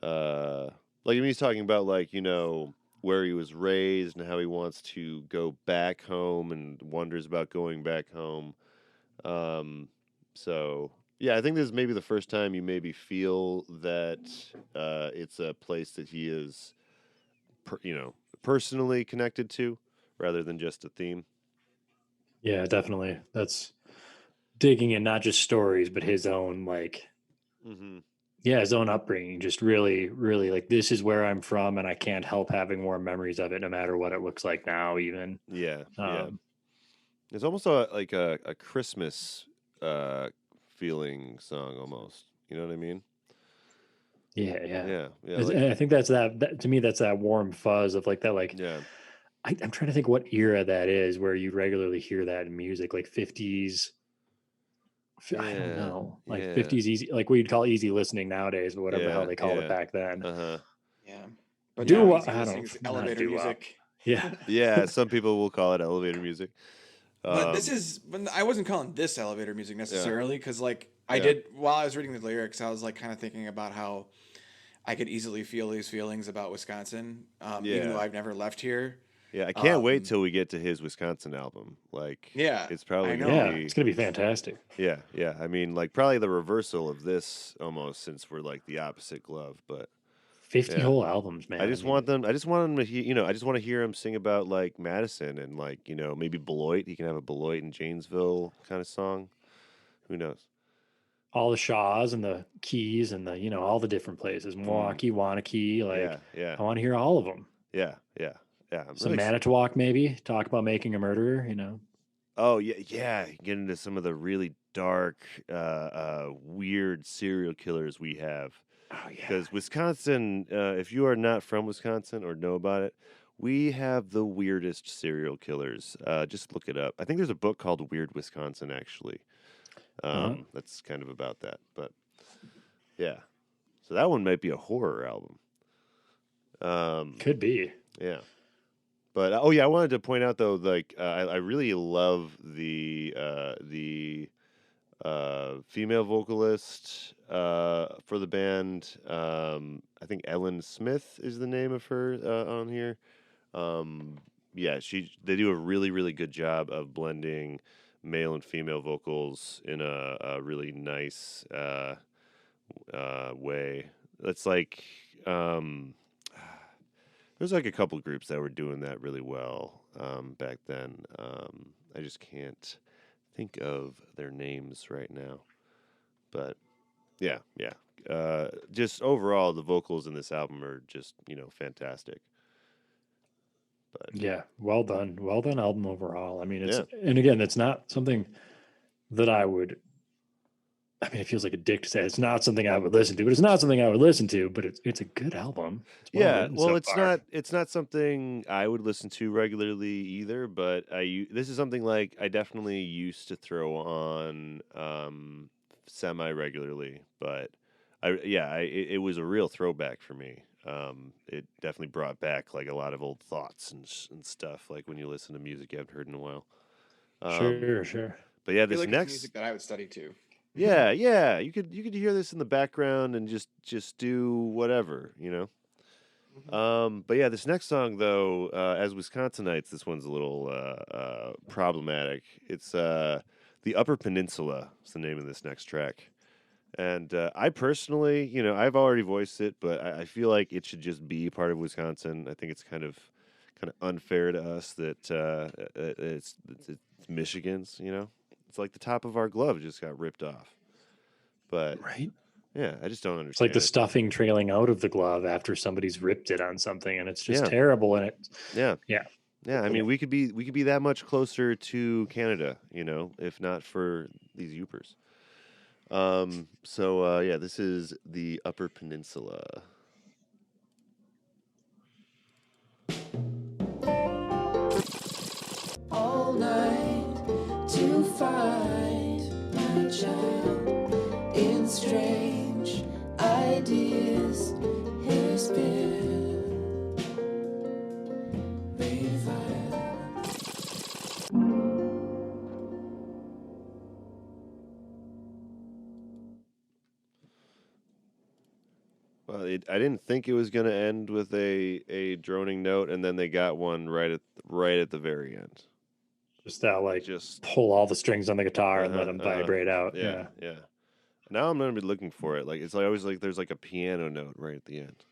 like, when he's talking about, like, where he was raised and how he wants to go back home and wonders about going back home. Um, so, yeah, I think this is maybe the first time you maybe feel that it's a place that he is, personally connected to rather than just a theme. Yeah, definitely. That's digging in not just stories, but his own like Mm-hmm. yeah, his own upbringing. Just really, really like this is where I'm from, and I can't help having warm memories of it, no matter what it looks like now. Even Yeah, yeah. um, It's almost like a Christmas uh, feeling song, almost. You know what I mean? yeah, yeah. Yeah, yeah, It's- like and I think that to me that's that warm fuzz of like that. Like yeah, I'm trying to think what era that is where you regularly hear that in music, like 50s. I don't yeah, know, like yeah, 50s easy, like we'd call easy listening nowadays, but whatever the hell yeah, they called it yeah. back then. Uh huh. Yeah. But now Do easy I listening don't is not elevator do up. music. Yeah. Yeah, some people will call it elevator music. But this Um, is when I wasn't calling this elevator music yeah, necessarily because like I yeah, did while I was reading the lyrics, I was like kind of thinking about how I could easily feel these feelings about Wisconsin, even though yeah, I've never left here. yeah. I can't wait Um, till we get to his Wisconsin album. Like, yeah, it's probably I gonna know. Yeah, it's be. gonna be fantastic. Yeah, yeah. I mean, like, probably the reversal of this almost, since we're like the opposite glove. But 50 yeah. whole albums, man. I mean, I just want them to hear, I just want to hear him sing about like Madison and like, maybe Beloit. He can have a Beloit and Janesville kind of song. Who knows? all the Shaws and the Keys and all the different places, Mm. Milwaukee, Wanakee. Yeah, Like, yeah, I want to hear all of them. yeah, yeah, yeah. I'm Some really, Manitowoc, maybe. Talk about making a murderer. oh yeah, yeah. Get into some of the really dark, weird serial killers we have. Oh, yeah. Because Wisconsin, if you are not from Wisconsin or know about it, we have the weirdest serial killers. Just look it up. I think there's a book called Weird Wisconsin, actually. Uh-huh. That's kind of about that. But yeah, so that one might be a horror album. Could be. Yeah. But oh yeah, I wanted to point out though, like I really love the female vocalist for the band. I think Ellen Smith is the name of her on here. Yeah, they do a really really good job of blending male and female vocals in a really nice way. That's like there's like a couple groups that were doing that really well back then. I just can't think of their names right now. But yeah, yeah. Just overall, the vocals in this album are just fantastic. But Yeah. Well done album overall. I mean, yeah, and again, it's not something that I mean, it feels like a dick to say it's not something I would listen to, but it's not something I would listen to, but it's a good album. It's well yeah. written Well, so it's far. not something I would listen to regularly either. But this is something like I definitely used to throw on semi regularly. But it was a real throwback for me. It definitely brought back like a lot of old thoughts and stuff. Like when you listen to music you haven't heard in a while. Um, Sure, sure. but yeah, I feel this like it's next music that I would study too. Yeah, yeah. You could hear this in the background and just do whatever, you know. Mhm. But yeah, this next song though, as Wisconsinites, this one's a little problematic. It's the Upper Peninsula is the name of this next track. And I personally, I've already voiced it, but I feel like it should just be part of Wisconsin. I think it's kind of unfair to us that it's Michigan's. It's like the top of our glove just got ripped off. But Right. yeah, I just don't It's like the understand it. stuffing trailing out of the glove after somebody's ripped it on something, and it's just Yeah, terrible. And yeah, yeah, yeah. I mean, we could be that much closer to Canada, if not for these Yoopers. So yeah, this is the Upper Peninsula. All night to find my child in strange ideas. His spirit reviled. Well, I didn't think it was going to end with a droning note, and then they got one right at the very end. just that like Just pull all the strings on the guitar and let uh-huh, them uh-huh. vibrate out. Yeah, Yeah. yeah. Now I'm going to be looking for it. Like it's like always like there's like a piano note right at the end.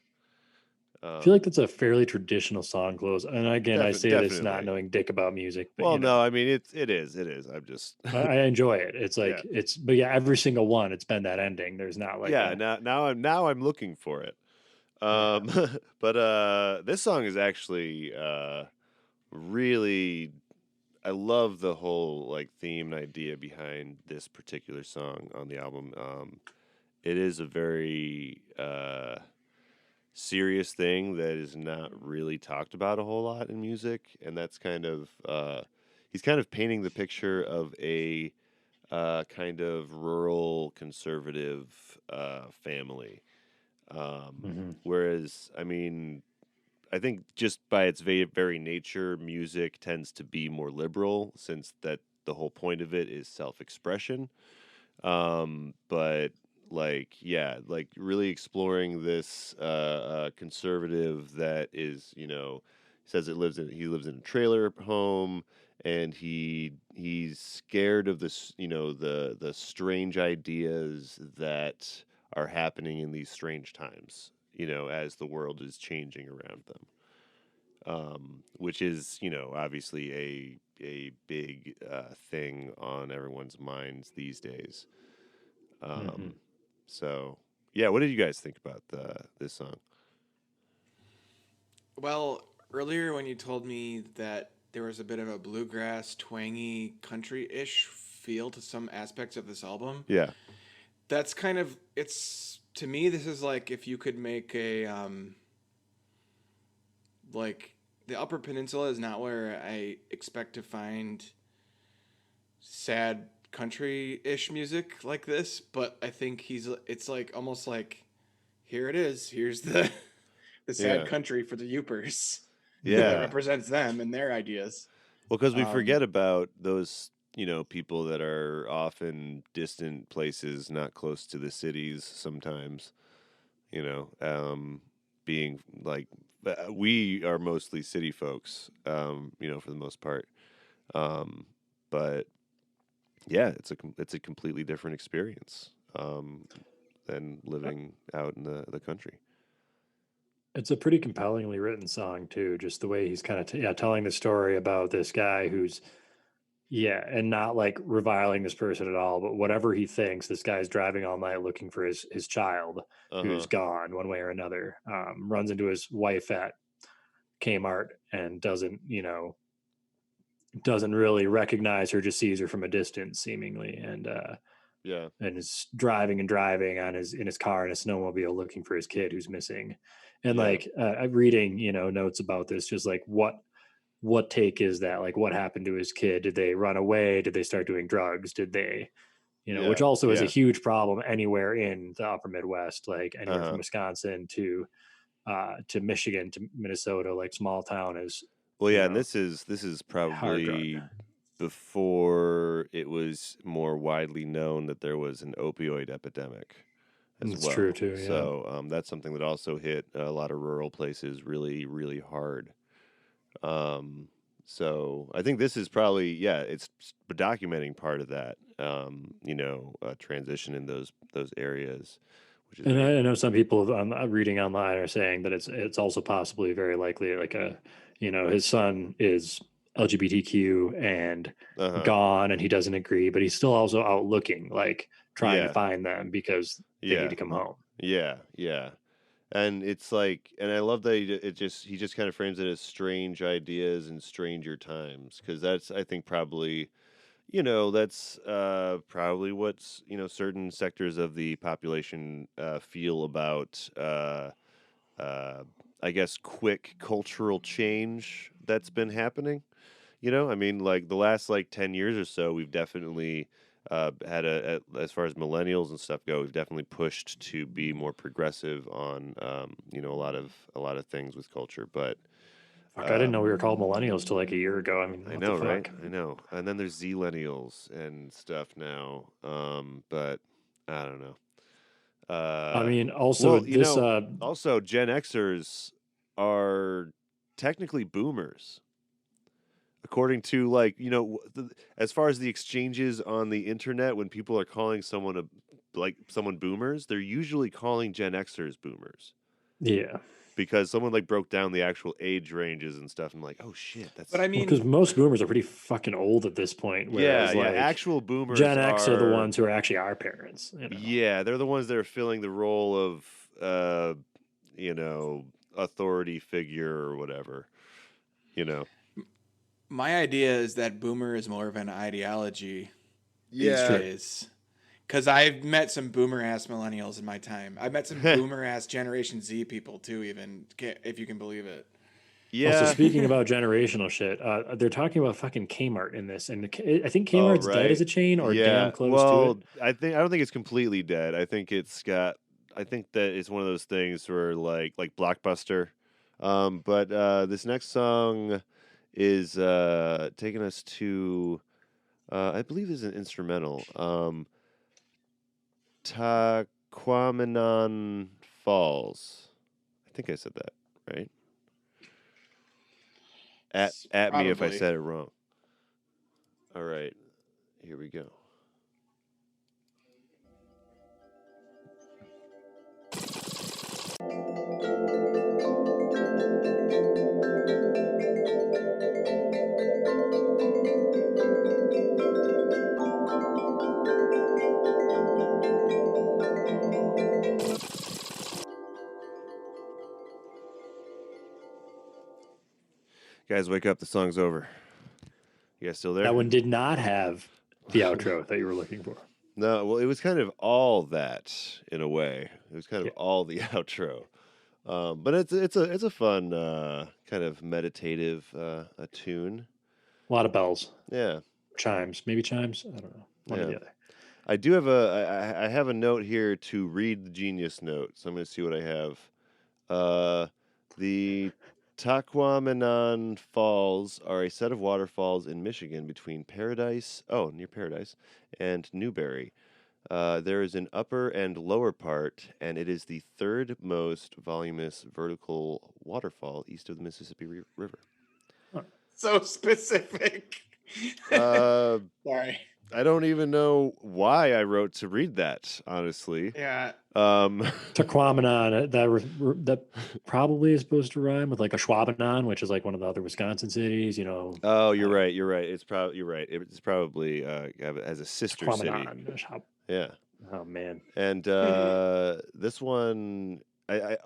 I feel like that's a fairly traditional song close. And again, I say this not Definitely. knowing dick about music, but Well, no, I mean it is. I'm just I enjoy it. It's like yeah. but yeah, every single one, it's been that ending. There's not like Yeah, now I'm looking for it. yeah. But this song is actually really I love the whole like theme and idea behind this particular song on the album. It is a very serious thing that is not really talked about a whole lot in music, and that's kind of he's kind of painting the picture of a kind of rural conservative family. Mhm. Whereas, I mean, I think just by its very nature, music tends to be more liberal since that the whole point of it is self-expression. But like, yeah, like really exploring this conservative that is, says he lives in a trailer home and he's scared of this, the strange ideas that are happening in these strange times, as the world is changing around them. Which is, obviously a big thing on everyone's minds these days. Mhm. So, yeah, what did you guys think about this song? Well, earlier when you told me that there was a bit of a bluegrass, twangy, country-ish feel to some aspects of this album, Yeah, that's kind of it's to me this is like if you could make a like the Upper Peninsula is not where I expect to find sad country-ish music like this, but I think it's like almost like here it is. Here's the the sad yeah, country for the Yoopers that yeah. represents them and their ideas. Well, because we Um, forget about those, people that are off in distant places, not close to the cities sometimes, you know, being like, we are mostly city folks, for the most part. Um, but yeah, it's a completely different experience than living out in the country. It's a pretty compellingly written song too, just the way he's kind of telling the story about this guy who's and not like reviling this person at all, but whatever he thinks, this guy's driving all night looking for his child Uh who's huh. gone one way or another. Runs into his wife at Kmart and doesn't really recognize her, just sees her from a distance seemingly, Yeah. and is driving and driving on his in his car in a snowmobile looking for his kid who's missing. And Yeah. like I'm reading notes about this, just like what take is that, like what happened to his kid? Did they run away? Did they start doing drugs? Did they which Yeah. also is a Yeah. huge problem anywhere in the upper Midwest, like Uh anywhere from huh. Wisconsin to Michigan to Minnesota, like small town is Well, you yeah, and know this is hard drug. probably before it was more widely known that there was an opioid epidemic as That's well. true too, yeah. So that's something that also hit a lot of rural places really, really hard. So I think this is probably it's documenting part of that, transition in those areas, which is And very I know some people reading online are saying that it's also possibly very likely like his son is LGBTQ and gone and he doesn't agree, but he's still also out looking, like trying to Yeah. find them because they need to come home. Yeah, and it's like, and I love that he just kind of frames it as strange ideas and stranger times, because that's, I think, probably that's probably what's certain sectors of the population feel about I guess quick cultural change that's been happening. I mean, like the last 10 years or so, we've definitely had as far as millennials and stuff go, we've definitely pushed to be more progressive on a lot of things with culture. But Fuck, I didn't know we were called millennials till like a year ago. I mean, I what know, the right? fuck? I know. And then there's Zillennials and stuff now. But I don't know. I mean, also this Also Gen Xers are technically boomers. According to as far as the exchanges on the internet, when people are calling someone someone boomers, they're usually calling Gen Xers boomers. yeah. Because someone broke down the actual age ranges and stuff. I'm like, oh shit, that's. But I mean, Because most boomers are pretty fucking old at this point. Whereas actual boomers Gen X are the ones who are actually our parents. Yeah, they're the ones that are filling the role of, authority figure or whatever. my idea is that boomer is more of an ideology these Yeah. days. Because I've met some boomer ass millennials in my time. I've met some boomer ass Generation Z people too, even if you can believe it. Yeah. Also, speaking about generational shit, they're talking about fucking Kmart in this, and I think Kmart's dead as a chain or damn close to it. I don't think it's completely dead. I think that it's one of those things where like Blockbuster. But this next song is taking us to I believe is an instrumental. Taquamenon Falls. I think I said that right. At me if I Probably. said it wrong. All right, here we go. Guys, wake up. The song's over. You guys still there? That one did not have the outro that you were looking for. No, well, it was kind of all that in a way. It was kind of all the outro. But it's a fun kind of meditative a tune. A lot of bells. Yeah. Chimes. Maybe chimes. I don't know. One or the other. I do have I have a note here to read the genius note. So I'm going to see what I have. The Taquamenon Falls are a set of waterfalls in Michigan between near Paradise, and Newberry. There is an upper and lower part, and it is the third most voluminous vertical waterfall east of the Mississippi River. So specific. Sorry. I don't even know why I wrote to read that, honestly. Yeah. Taquamenon, that probably is supposed to rhyme with like a Schwabenon, which is like one of the other Wisconsin cities, Oh, you're right. You're right. You're right. It's probably as a sister city. Yeah. Oh man. And this one, they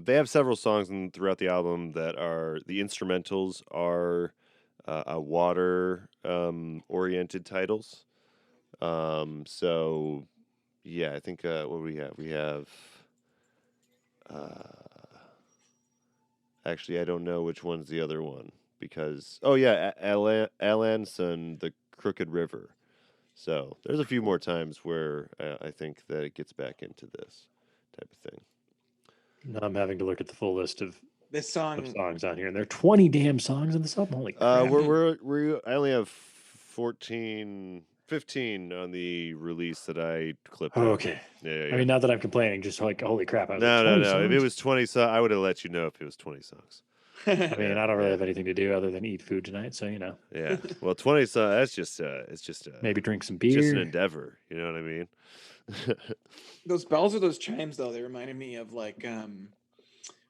have several songs throughout the album that are the instrumentals are water oriented titles. So yeah, I think what do we have? We have actually I don't know which one's the other one because Alanson, the Crooked River. So there's a few more times where I think that it gets back into this type of thing. Now I'm having to look at the full list of This song songs on here, and there are 20 damn songs in this album. Holy crap! I only have 14, 15 on the release that I clipped. Oh, out. okay. Yeah. I mean, not that I'm complaining, just like, holy crap. I was like, No. 20 If songs? it was 20 songs, I would have let you know if it was 20 songs. I mean, Yeah, I don't really yeah. have anything to do other than eat food tonight. So, Yeah. Well, 20 songs, that's just, it's just, maybe drink some just an beer. endeavor. You know what I mean? Those bells or those chimes, though, they reminded me of like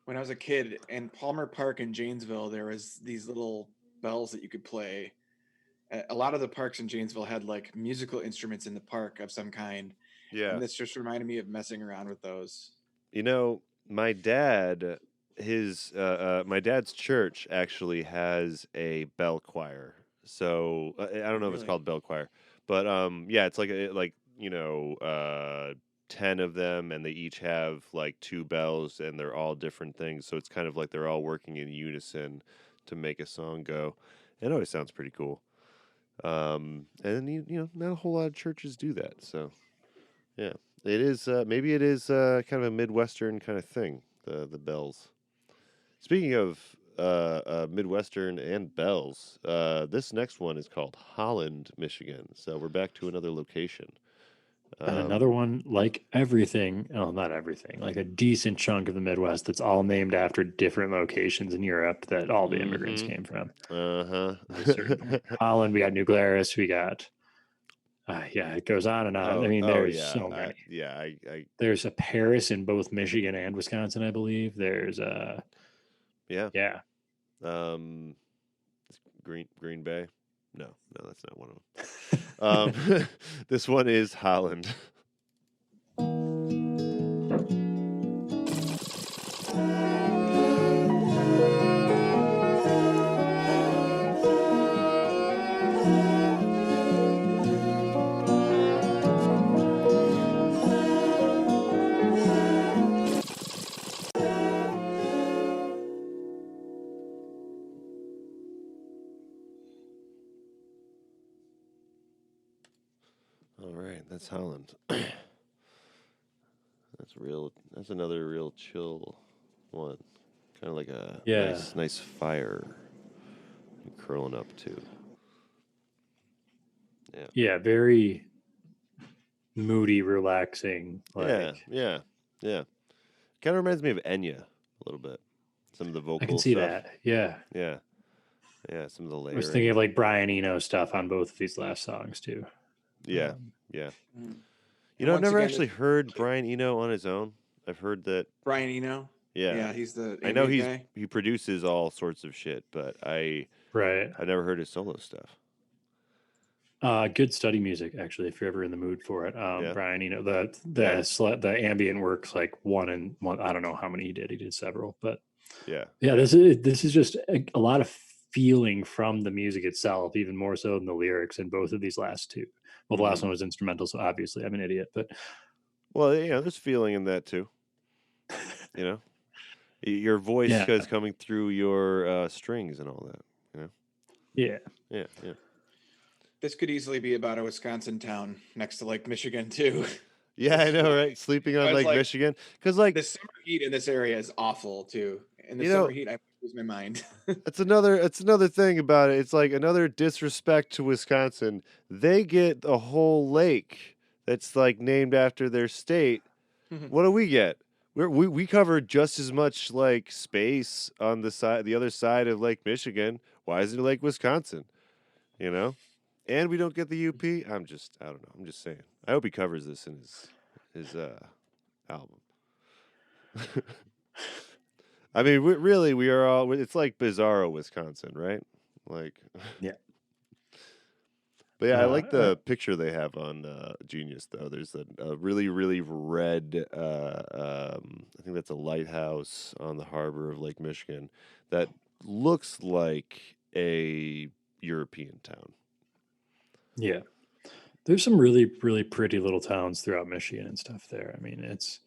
when I was a kid in Palmer Park in Janesville. There was these little bells that you could play. A lot of the parks in Janesville had like musical instruments in the park of some kind, Yeah. and this just reminded me of messing around with those. You know, my dad, my dad's church actually has a bell choir. So I don't know if it's Really? called bell choir, but yeah, it's like 10 of them, and they each have like two bells, and they're all different things. So it's kind of like they're all working in unison to make a song go. It always sounds pretty cool. And then not a whole lot of churches do that. So yeah, it is. Maybe it is kind of a Midwestern kind of thing. The bells. Speaking of Midwestern and bells, this next one is called Holland, Michigan. So we're back to another location. And another one, like everything, oh, not everything, like a decent chunk of the Midwest that's all named after different locations in Europe that all the immigrants came from. Holland, we got New Glarus, we got, it goes on and on. I mean, there's so many. There's a Paris in both Michigan and Wisconsin, I believe. There's Green Bay. No, that's not one of them. This one is Holland. All right, that's Holland. That's another real chill one. Kind of like a nice fire curling up too. Yeah. Yeah, very moody, relaxing. Yeah. Kind of reminds me of Enya a little bit. Some of the vocal I can see stuff. that. Yeah. Some of the layering. I was thinking of like Brian Eno stuff on both of these last songs too. Yeah. I've never actually heard Brian Eno on his own. I've heard that Brian Eno. Yeah, he's the. I know guy. he produces all sorts of shit, but I've never heard his solo stuff. Good study music, actually, if you're ever in the mood for it. Brian, the ambient works like one. I don't know how many he did. He did several, but yeah. This is just a lot of feeling from the music itself, even more so than the lyrics in both of these last two. Well, the last one was instrumental, so obviously I'm an idiot, but there's feeling in that too. Your voice is coming through your strings and all that. Yeah. This could easily be about a Wisconsin town next to Lake Michigan too. Yeah, I know, right? Sleeping on Lake Michigan, because the summer heat in this area is awful too. In the summer heat, I lose my mind. It's another thing about it. It's like another disrespect to Wisconsin. They get a whole lake that's like named after their state. What do we get? We cover just as much like space on the other side of Lake Michigan. Why isn't it Lake Wisconsin? And we don't get the UP. I don't know. I'm just saying. I hope he covers this in his album. I mean, we are all. It's like Bizarro, Wisconsin, right? Like, yeah. But yeah, I like the picture they have on Genius, though. There's a really, really red. I think that's a lighthouse on the harbor of Lake Michigan that looks like a European town. Yeah. There's some really, really pretty little towns throughout Michigan and stuff there. I mean, it's,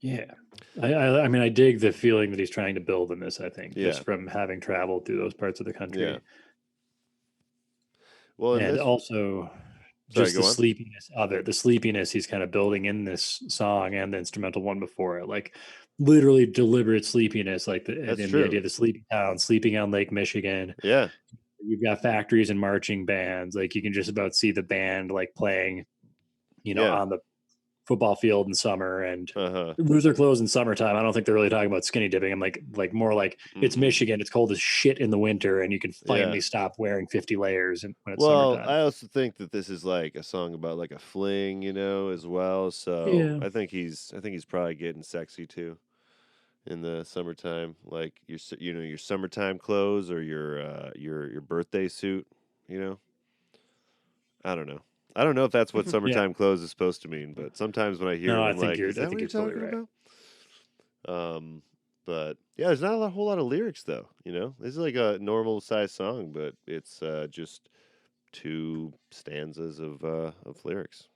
I mean, I dig the feeling that he's trying to build in this, I think, just from having traveled through those parts of the country. Yeah. Well, and also just the sleepiness of it, the sleepiness he's kind of building in this song and the instrumental one before it, like literally deliberate sleepiness, like the idea of the sleepy town, sleeping on Lake Michigan. Yeah. You've got factories and marching bands. Like you can just about see the band like playing, Yeah. on the football field in summer and Uh-huh. lose their clothes in summertime. I don't think they're really talking about skinny dipping. I'm like more like it's Michigan. It's cold as shit in the winter, and you can finally Yeah. stop wearing 50 layers when it's Well, summertime. I also think that this is like a song about like a fling, as well. So Yeah. I think he's probably getting sexy too in the summertime, like your summertime clothes or your birthday suit. You know, I don't know. I don't know if that's what Yeah. summertime clothes is supposed to mean, but sometimes when I hear No, it, I I'm think like, you're. is I that think what you're you're totally talking right. about? But yeah, there's not a whole lot of lyrics though. This is like a normal size song, but it's just two stanzas of lyrics.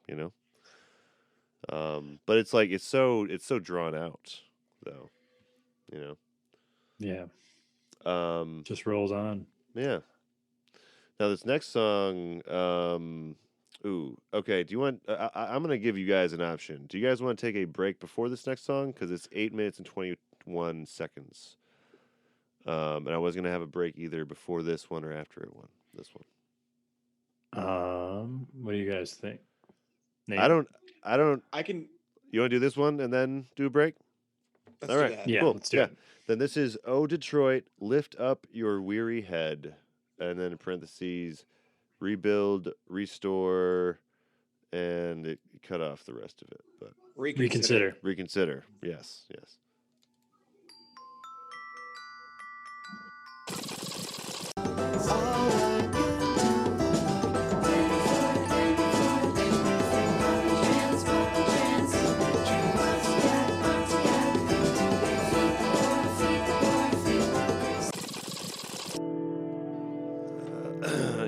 But it's like it's so drawn out though. You Yeah. know. Just rolls on. Yeah. Now this next song, ooh, okay. Do you want? I'm gonna give you guys an option. Do you guys want to take a break before this next song? Because it's 8 minutes and 21 seconds. And I was gonna have a break either before this one or after it one. This one. What do you guys think? Nate? I don't. I can. You want to do this one and then do a break? Let's All do right. that. Yeah, Cool. let's do Yeah. it. Then this is "Oh Detroit, lift up your weary head," and then in parentheses, rebuild, restore, and it cut off the rest of it. But Reconsider. reconsider. Yes. Yes.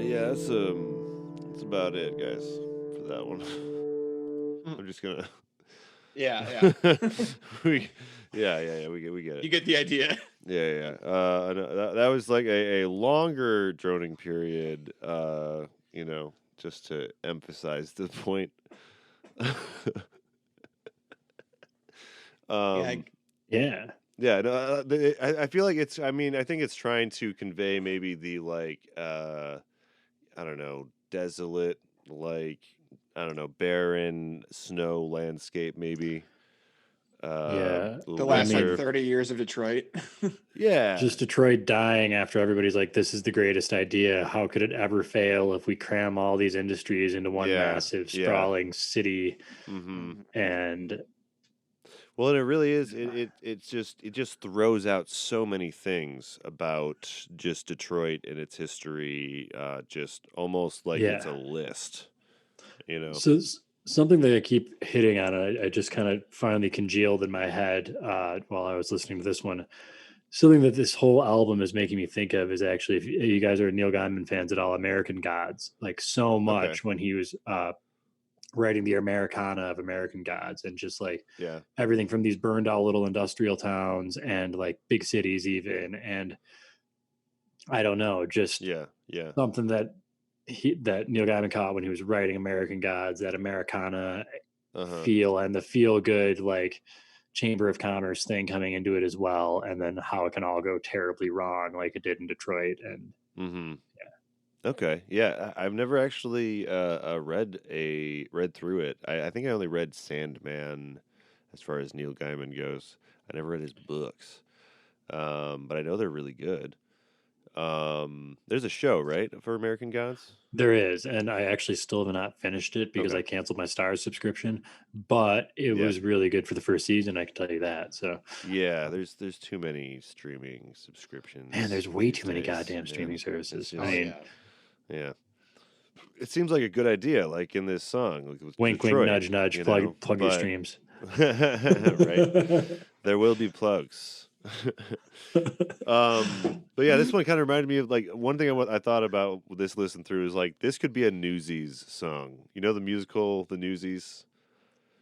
Yeah, that's about it, guys, for that one. I'm just gonna. Yeah, yeah. yeah. We get You it. get the idea. Yeah. I know that was like a longer droning period. Just to emphasize the point. Yeah, Yeah. Yeah, no, I feel like it's. I mean, I think it's trying to convey maybe the like, I don't know, desolate, like, I don't know, barren snow landscape, maybe. Yeah. the last like Winter. 30 years of Detroit. Yeah, Just Detroit dying after everybody's like, this is the greatest idea. How could it ever fail if we cram all these industries into one Yeah, massive, yeah. sprawling city? Mm-hmm. And Well, and it really is. It just throws out so many things about just Detroit and its history. Just almost like it's a yeah. list. So something that I keep hitting on, I just kind of finally congealed in my head while I was listening to this one. Something that this whole album is making me think of is actually, if you guys are Neil Gaiman fans at all, American Gods. Like so Okay. much when he was writing the Americana of American Gods, and just like Yeah. everything from these burned out little industrial towns and like big cities even. And I don't know, just Yeah. something that Neil Gaiman caught when he was writing American Gods, that Americana Uh-huh. feel and the feel good like Chamber of Commerce thing coming into it as well, and then how it can all go terribly wrong like it did in Detroit. And Mm-hmm. Okay. Yeah, I've never actually read through it. I think I only read Sandman as far as Neil Gaiman goes. I never read his books. But I know they're really good. There's a show, right, for American Gods? there is, and I actually still have not finished it because Okay. I canceled my Stars subscription, but it Yeah. was really good for the first season, I can tell you that. So Yeah, there's too many streaming subscriptions. man, there's way these too many days, goddamn man. streaming services. It's Oh I mean, yeah. Yeah. It seems like a good idea, like in this song, like with wink, Detroit, wink, nudge, nudge. Plug your but streams. right, there will be plugs. But yeah, this one kind of reminded me of like one thing I thought about with this listen through is like this could be a Newsies song. You know the musical, the Newsies.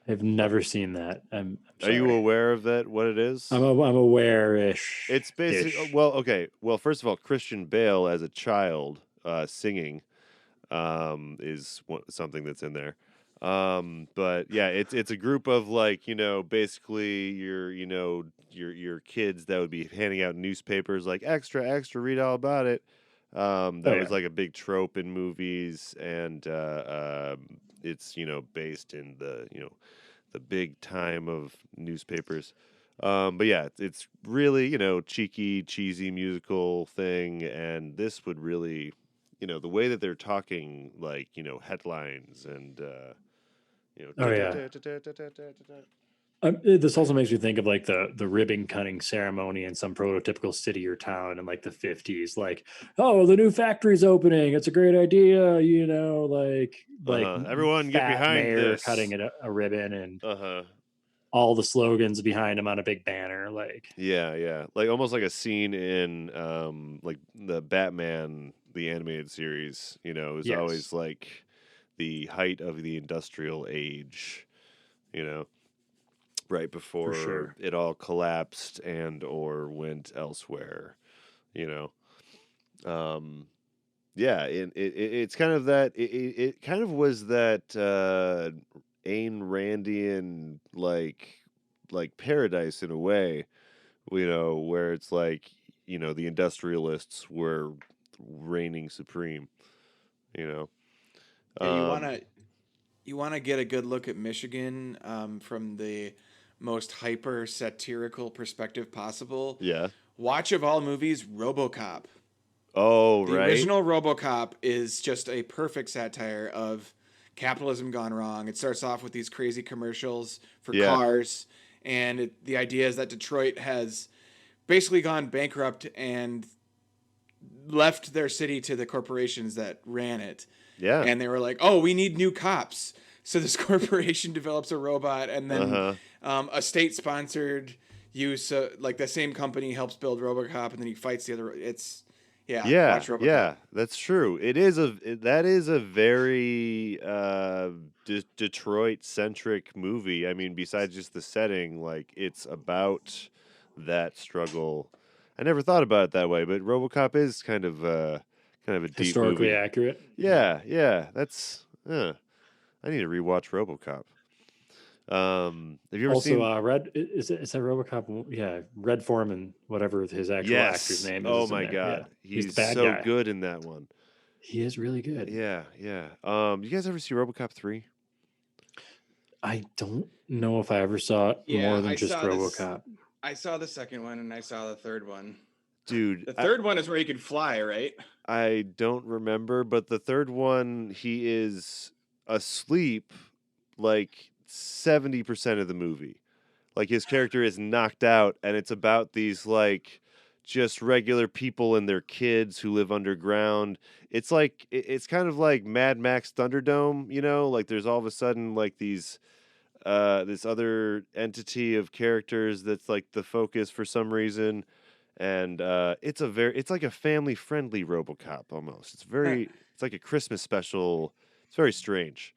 I've never seen that. I'm Are you sorry. aware of that? What it is? I'm It's aware-ish. Ish. basically okay. Well, first of all, Christian Bale as a child singing is something that's in there. But yeah, it's a group of like basically your kids that would be handing out newspapers like extra read all about it. That Oh was yeah. like a big trope in movies, and it's based in the big time of newspapers. But yeah, it's really cheeky, cheesy musical thing, and this would really, the way that they're talking, like headlines and Oh yeah. This also makes me think of like the ribbon cutting ceremony in some prototypical city or town in like the 50s. Like, oh, the new factory's opening. It's a great idea, like Everyone get fat behind mayor cutting this. a ribbon and Uh-huh. all the slogans behind him on a big banner. Like, Yeah, yeah. Like almost like a scene in like the Batman the animated series, it was yes, always like the height of the industrial age, you know, right for before sure. it all collapsed and or went elsewhere, you know. Um yeah, it's kind of that it kind of was that Ayn Randian like paradise in a way, where it's like, the industrialists were reigning supreme, you know. Yeah, Um, you wanna get a good look at Michigan from the most hyper satirical perspective possible. yeah. Watch of all movies, RoboCop. Oh, The right. original RoboCop is just a perfect satire of capitalism gone wrong. It starts off with these crazy commercials for Yeah. cars, and the idea is that Detroit has basically gone bankrupt and left their city to the corporations that ran it. Yeah. And they were like, "Oh, we need new cops." So this corporation develops a robot, and then Uh-huh. a state-sponsored use, like the same company helps build RoboCop, and then he fights the other. It's yeah, Yeah, watch RoboCop. yeah, that's true. That is a very Detroit centric movie. I mean, besides just the setting, like it's about that struggle. I never thought about it that way, but RoboCop is kind of a deep Historically movie. accurate. Yeah, yeah, that's I need to rewatch RoboCop. Have you ever Also, seen Red is that RoboCop? Yeah, Red Foreman, whatever his actual actor's Yes. name Oh is in my there. Yeah, god. he's the He's bad so guy. good in that one. He is really good. Yeah, yeah. You guys ever see RoboCop 3? I don't know if I ever saw Yeah, more than I just saw this. RoboCop. I saw the second one, and I saw the third one. Dude, The third one is where he can fly, right? I don't remember, but the third one, he is asleep like 70% of the movie. Like his character is knocked out, and it's about these like just regular people and their kids who live underground. It's like it's kind of like Mad Max Thunderdome, like there's all of a sudden like these this other entity of characters that's like the focus for some reason, and it's like a family friendly RoboCop almost. It's like a Christmas special. It's very strange.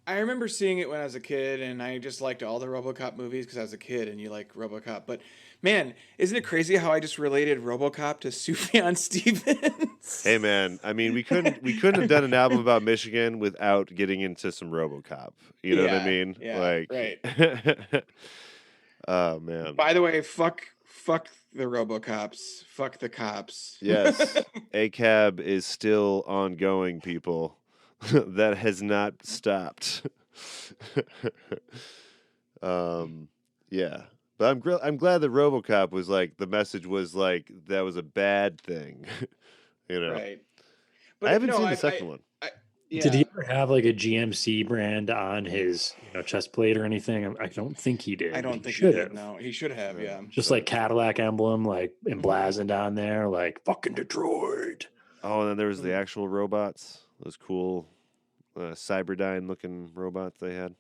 I remember seeing it when I was a kid, and I just liked all the RoboCop movies because I was a kid, and you like RoboCop. But man, isn't it crazy how I just related RoboCop to Sufjan Hey Stevens? man, I mean we couldn't have done an album about Michigan without getting into some RoboCop. You know what I Yeah, mean? yeah, Like, right. oh man, By the way, fuck the RoboCops, fuck the cops. yes, ACAB is still ongoing, people. That has not stopped. Yeah, but I'm glad that RoboCop was like the message was like that was a bad thing. you know, Right. I But haven't no, seen the second one. Did he yeah, ever have like a GMC brand on his chest plate or anything? I don't think he I did, but don't he think he should did. have. No, he should have. Yeah. Yeah. Just like Cadillac emblem, like emblazoned on there, like fucking Detroit. Oh, and then there was the Mm. actual robots. Those cool Cyberdyne looking robots they had.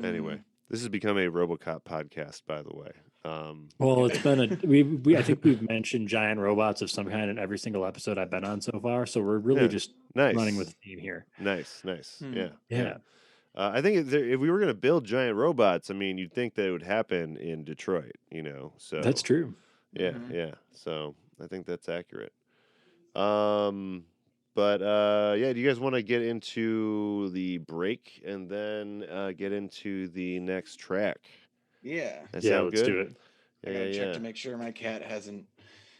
Anyway, this has become a RoboCop podcast, by the way. Well, it's been we I think we've mentioned giant robots of some kind in every single episode I've been on so far. So we're really Yeah, just nice, running with the theme here. nice. Yeah, yeah. Yeah, I think if we were going to build giant robots, I mean, you'd think that it would happen in Detroit, that's So true. yeah, Mhm. yeah. So I think that's accurate. But yeah, do you guys want to get into the break and then get into the next track? Yeah. That Yeah, sound let's good? do it. I Yeah, gotta yeah, check yeah. to make sure my cat hasn't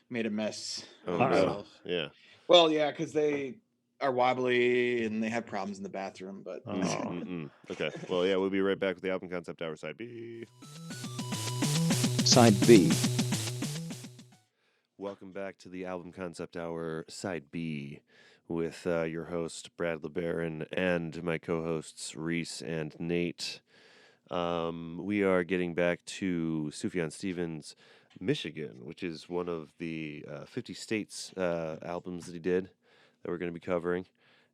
made a mess Oh of no. himself. Yeah. Well, yeah, because they are wobbly and they have problems in the bathroom. But Okay. Well, yeah, we'll be right back with the album concept hour side B. Side B. Welcome back to the album concept hour side B with your host Brad LeBaron and my co-hosts Reese and Nate. We are getting back to Sufjan Stevens' Michigan, which is one of the 50 States albums that he did that we're going to be covering.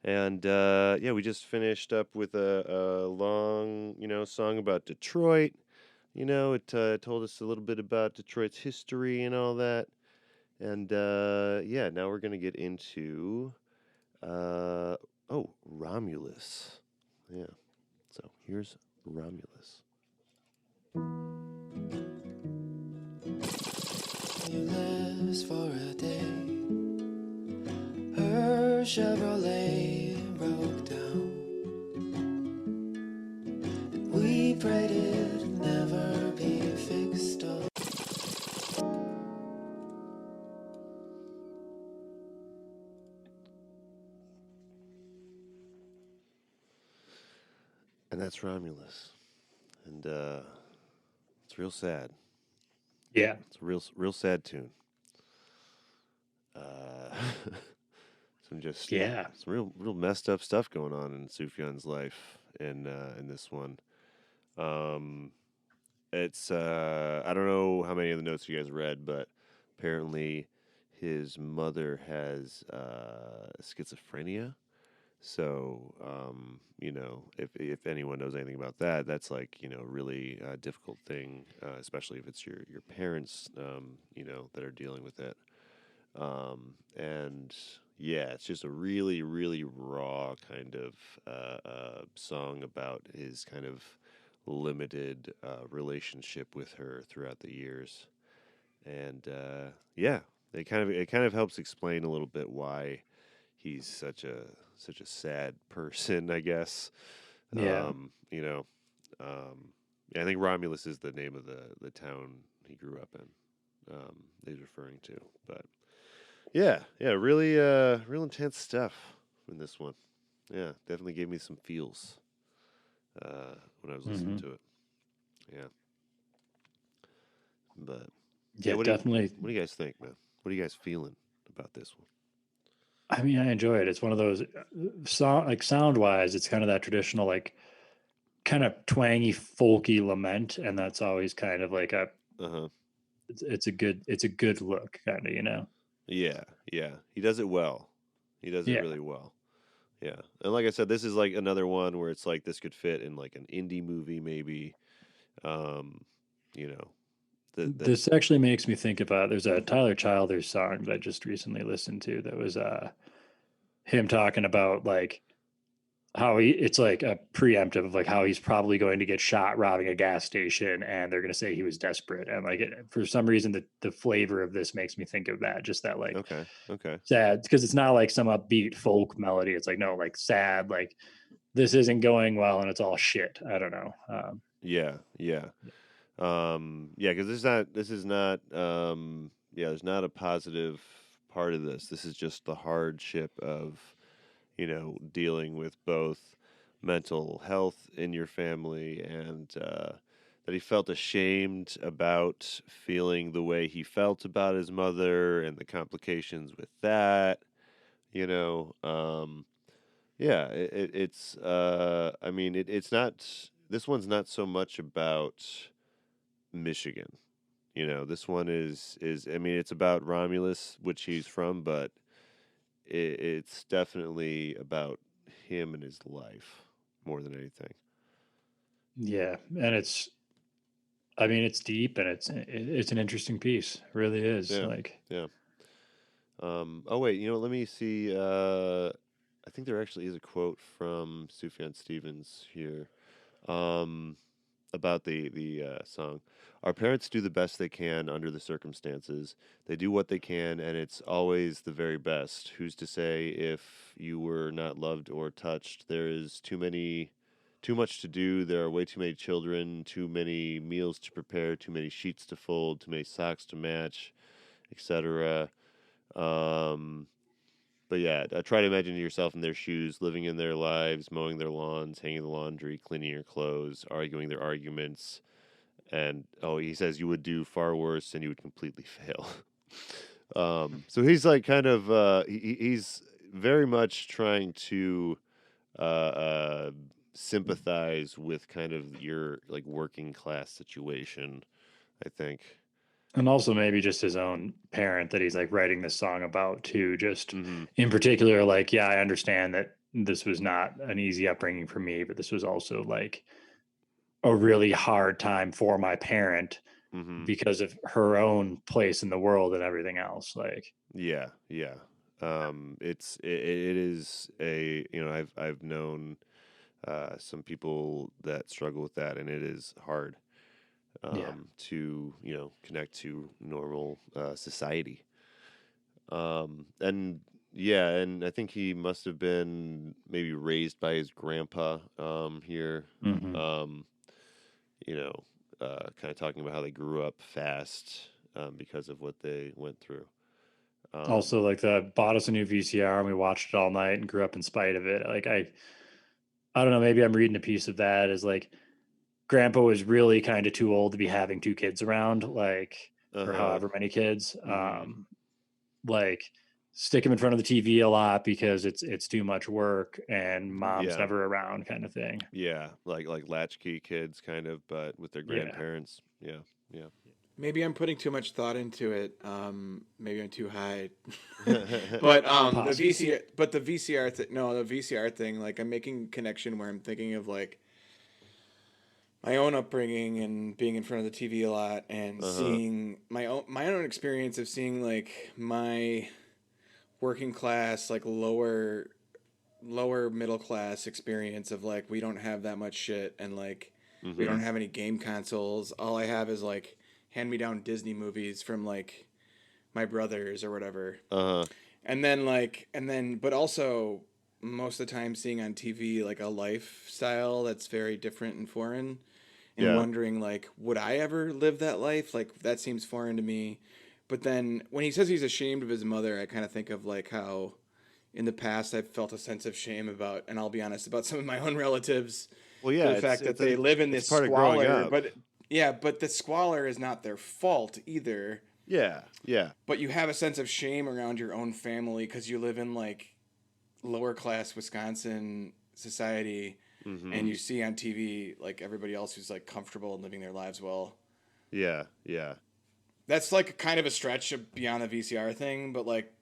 And yeah, we just finished up with a long, song about Detroit. It told us a little bit about Detroit's history and all that. And yeah, now we're going to get into, Romulus. Yeah. So here's Romulus. He lives for a day. Her Chevrolet broke down. We prayed it'd never be fixed up. And that's Romulus. And it's real sad. Yeah. It's a real sad tune. Uh, some real messed up stuff going on in Sufjan's life in this one. It's I don't know how many of the notes you guys read, but apparently his mother has schizophrenia. So if anyone knows anything about that, that's like a really difficult thing, especially if it's your parents, that are dealing with it. And yeah, it's just a really, really raw kind of song about his kind of limited relationship with her throughout the years. And yeah, it kind of helps explain a little bit why he's such a sad person, I guess. Yeah. Yeah, I think Romulus is the name of the town he grew up in. He's referring to, but yeah, really, real intense stuff in this one. Yeah, definitely gave me some feels when I was listening to it. Yeah, but Yeah, what definitely. what do you guys think, man? What are you guys feeling about this one? I mean, I enjoy it. It's one of those sound wise, it's kind of that traditional, like kind of twangy, folky lament, and that's always kind of like Uh huh. it's a good look, kind of. Yeah, he does it well. He does it Yeah, really well. Yeah, and like I said, this is like another one where it's like this could fit in like an indie movie, maybe. Um, you know, that this actually makes me think about. There's a Tyler Childers song that I just recently listened to that was him talking about like how it's like a preemptive of like how he's probably going to get shot robbing a gas station and they're going to say he was desperate and like for some reason the flavor of this makes me think of that, just that like okay. sad, because it's not like some upbeat folk melody, it's like no, like sad, like this isn't going well and it's all shit. I don't know. Yeah, yeah. Yeah, because this is not yeah, there's not a positive part of this. This is just the hardship of, dealing with both mental health in your family and that he felt ashamed about feeling the way he felt about his mother and the complications with that, you know. Yeah, it's I mean it's not, this one's not so much about Michigan. This one is I mean it's about Romulus, which he's from, but it's definitely about him and his life more than anything. Yeah, and I mean it's deep and it's an interesting piece. It really is. Yeah, Like yeah. Oh wait, let me see. I think there actually is a quote from Sufjan Stevens here. Um, about the song. Our parents do the best they can under the circumstances. They do what they can, and it's always the very best. Who's to say if you were not loved or touched? There is too much to do. There are way too many children, too many meals to prepare, too many sheets to fold, too many socks to match. etc. But yeah, try to imagine yourself in their shoes, living in their lives, mowing their lawns, hanging the laundry, cleaning your clothes, arguing their arguments. And he says you would do far worse and you would completely fail. So he's like kind of he's very much trying to uh, sympathize with kind of your like working class situation, I think. And also maybe just his own parent that he's like writing this song about too. Just Mm-hmm. in particular, like, yeah, I understand that this was not an easy upbringing for me, but this was also like a really hard time for my parent Mm-hmm. because of her own place in the world and everything else. Like, Yeah, yeah. It is a I've known some people that struggle with that, and it is hard yeah, to connect to normal society. And yeah, and I think he must have been maybe raised by his grandpa here. hmm Um, kind of talking about how they grew up fast because of what they went through. also like the bought us a new VCR and we watched it all night and grew up in spite of it. Like, I don't know, maybe I'm reading a piece of that as like grandpa was really kind of too old to be having two kids around, like, or Uh-huh. however many kids. Mm-hmm. Like stick him in front of the TV a lot because it's too much work and mom's Yeah. never around kind of thing. Yeah, like latchkey kids kind of, but with their Yeah. grandparents. Yeah, yeah. Maybe I'm putting too much thought into it. Maybe I'm too high. But the VCR thing. No, the VCR thing. Like I'm making connection where I'm thinking of like my own upbringing and being in front of the TV a lot and seeing my own experience of seeing like my working class, like lower middle class experience of like we don't have that much shit and like we don't have any game consoles. All I have is like hand me down Disney movies from like my brothers or whatever. Uh-huh. But also most of the time seeing on TV like a lifestyle that's very different and foreign and Yeah. wondering like would I ever live that life? Like that seems foreign to me. But then when he says he's ashamed of his mother, I kind of think of like how in the past I've felt a sense of shame about, and I'll be honest, about some of my own relatives. Well, yeah, For the fact that they live in it's this part of growing squalor, up. but the squalor is not their fault either. Yeah, yeah. But you have a sense of shame around your own family because you live in like lower class Wisconsin society, and you see on TV like everybody else who's like comfortable and living their lives well. Yeah, yeah. That's like kind of a stretch beyond the VCR thing, but like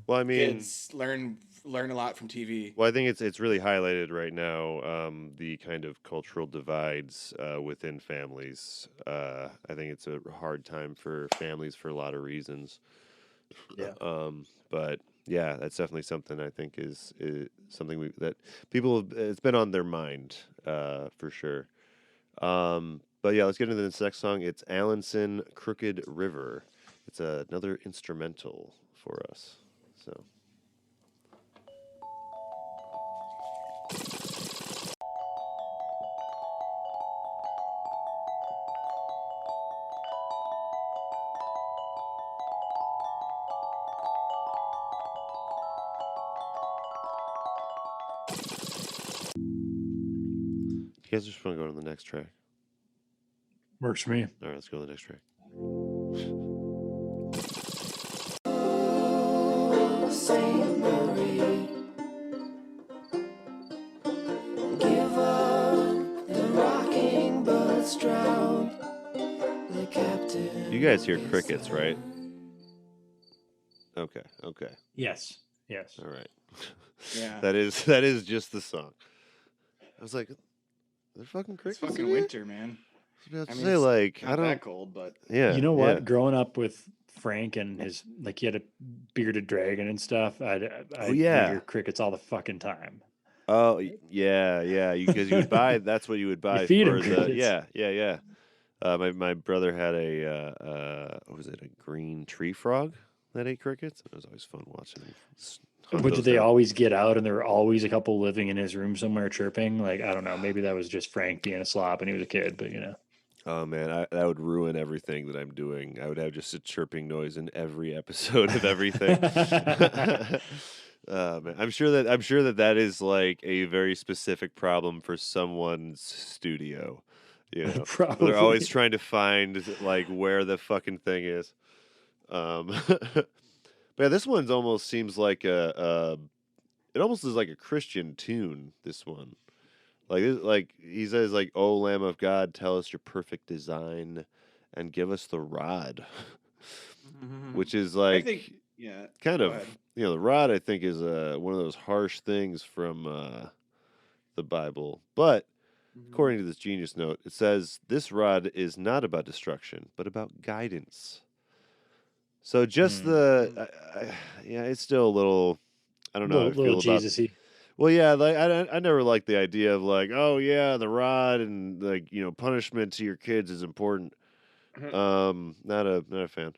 Well, I mean, kids learn a lot from TV. well, I think it's really highlighted right now, the kind of cultural divides within families. I think it's a hard time for families for a lot of reasons. Yeah. But yeah, that's definitely something I think is something that people it's been on their mind for sure. But yeah, let's get into this next song. It's Allenson Crooked River. It's another instrumental for us. So. You guys just want to go to the next track? Works for me. All right, let's go to the next track. Saint Marie, give up the rocking boats drown the captain. You guys hear crickets, right? Okay, okay. Yes. Yes. All right. Yeah. that is just the song. I was like, they're fucking It's crickets. fucking in here? winter, man. I was about to I mean, say, it's like, Not I don't. that cold, but Yeah. You know what? yeah. Growing up with Frank and his like he had a bearded dragon and stuff. I yeah. hear crickets all the fucking time. Oh, yeah. Because you would buy. That's what you would buy feed 'em for the. crickets. Yeah. My brother had what was it? A green tree frog that ate crickets. It was always fun watching him. Hunt But did those they down. always get out and there were always a couple living in his room somewhere chirping? Like, I don't know. Maybe that was just Frank being a slop and he was a kid, but you know. Oh man, that would ruin everything that I'm doing. I would have just a chirping noise in every episode of everything. Man, I'm sure that that is like a very specific problem for someone's studio. They're always Probably. trying to find like where the fucking thing is. But yeah, this one's almost seems like it almost is like a Christian tune. This one. Like he says, like, "Oh Lamb of God, tell us your perfect design, and give us the rod," which is I like think, yeah. kind Go of ahead. the rod. I think is one of those harsh things from the Bible, but according to this Genius note, it says this rod is not about destruction, but about guidance. So just yeah, it's still a little. I don't know how I Little feel about. Jesus-y. Well, yeah, like I never liked the idea of like, oh yeah, the rod and like punishment to your kids is important. Not a fan.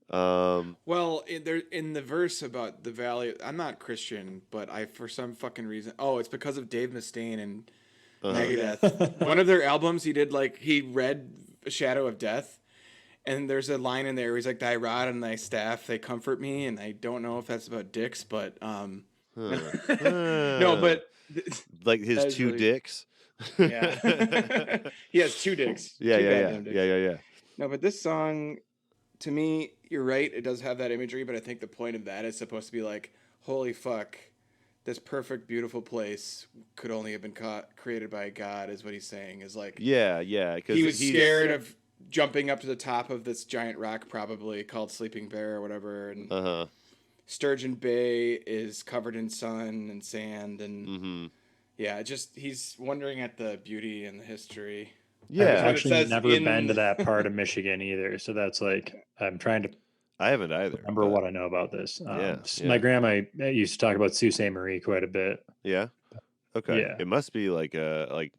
Well, there in the verse about the valley, I'm not Christian, but I for some fucking reason, oh, it's because of Dave Mustaine and Megadeth. One of their albums, he read "A Shadow of Death," and there's a line in there where he's like, "Thy rod and thy staff, they comfort me," and I don't know if that's about dicks, but Huh. no, but Like his that is two really dicks. yeah. He has two dicks, Yeah, two yeah, yeah, goddamn dicks. yeah, yeah, yeah. No, but this song, to me, you're right. It does have that imagery, but I think the point of that is supposed to be like, holy fuck, this perfect, beautiful place could only have been created by God, is what he's saying. Is like, Yeah, yeah, because he was scared of jumping up to the top of this giant rock, probably called Sleeping Bear or whatever. And Sturgeon Bay is covered in sun and sand. And yeah, he's wondering at the beauty and the history. I've Yeah, What it actually says never been in to that part of Michigan either. So that's like, I'm trying to I haven't either. remember But what I know about this. yeah, My yeah, grandma used to talk about Sault Ste. Marie quite a bit. yeah. Okay, Yeah. it must be like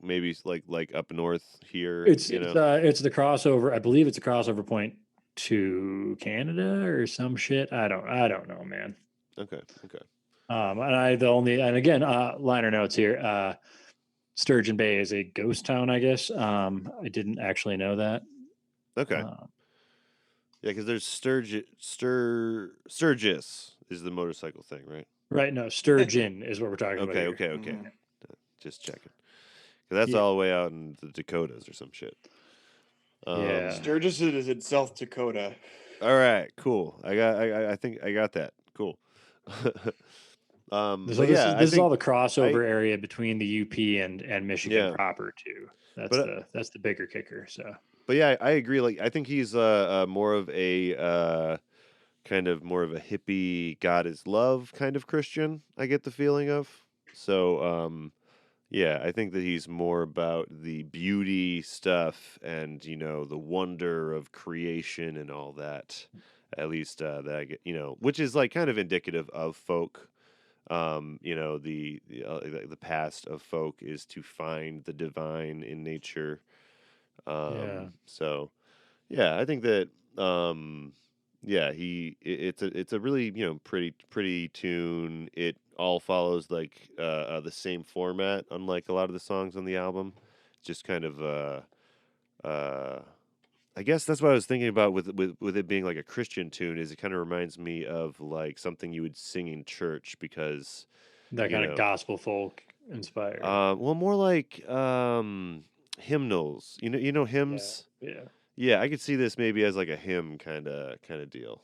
maybe like up north here. It's the crossover. I believe it's a crossover point to Canada or some shit. I don't know, man. Okay, okay. And again, liner notes here. Sturgeon Bay is a ghost town, I guess. I didn't actually know that. Okay. Yeah, because there's Sturgis is the motorcycle thing, right? Right. No, sturgeon is what we're talking about Okay, here. okay, okay. Just checking. Because that's all the way out in the Dakotas or some shit. Yeah. Sturgis is in South Dakota. All right, cool. I think I got that. Cool. So But this yeah, is all the crossover area between the UP and Michigan Yeah. proper too. But That's the bigger kicker. So But yeah, I agree. Like, I think he's more of a kind of more of a hippie, God is love kind of Christian. I get the feeling of. So, yeah, I think that he's more about the beauty stuff and the wonder of creation and all that. At least that I get, which is like kind of indicative of folk. The past of folk is to find the divine in nature. So yeah, I think that yeah, it's a really, pretty tune. It all follows like the same format, unlike a lot of the songs on the album. Just kind of I guess that's what I was thinking about with it being like a Christian tune, is it kind of reminds me of like something you would sing in church because that kind of gospel folk inspired. well, more like hymnals. Hymns. Yeah. Yeah, I could see this maybe as like a hymn kind of deal.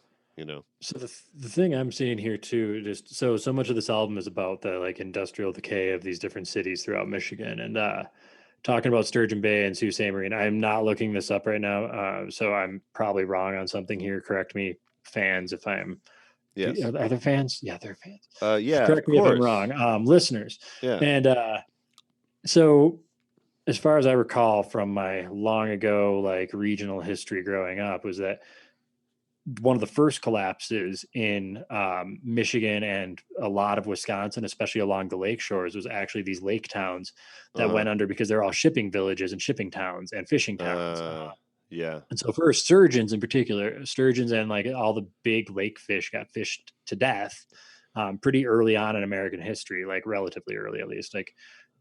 So the thing I'm seeing here too, just so much of this album is about the like industrial decay of these different cities throughout Michigan, and talking about Sturgeon Bay and Sault Ste. Marie. And I'm not looking this up right now, so I'm probably wrong on something here. Correct me, fans, if I'm. Yes. Are there fans? Yeah, they're fans. Yeah. Correct me if I'm wrong, listeners. Yeah. And so, as far as I recall from my long ago like regional history growing up, was that one of the first collapses in Michigan and a lot of Wisconsin, especially along the lake shores, was actually these lake towns that went under because they're all shipping villages and shipping towns and fishing towns. Yeah. And so for sturgeons in particular, sturgeons and like all the big lake fish got fished to death pretty early on in American history, like relatively early at least, like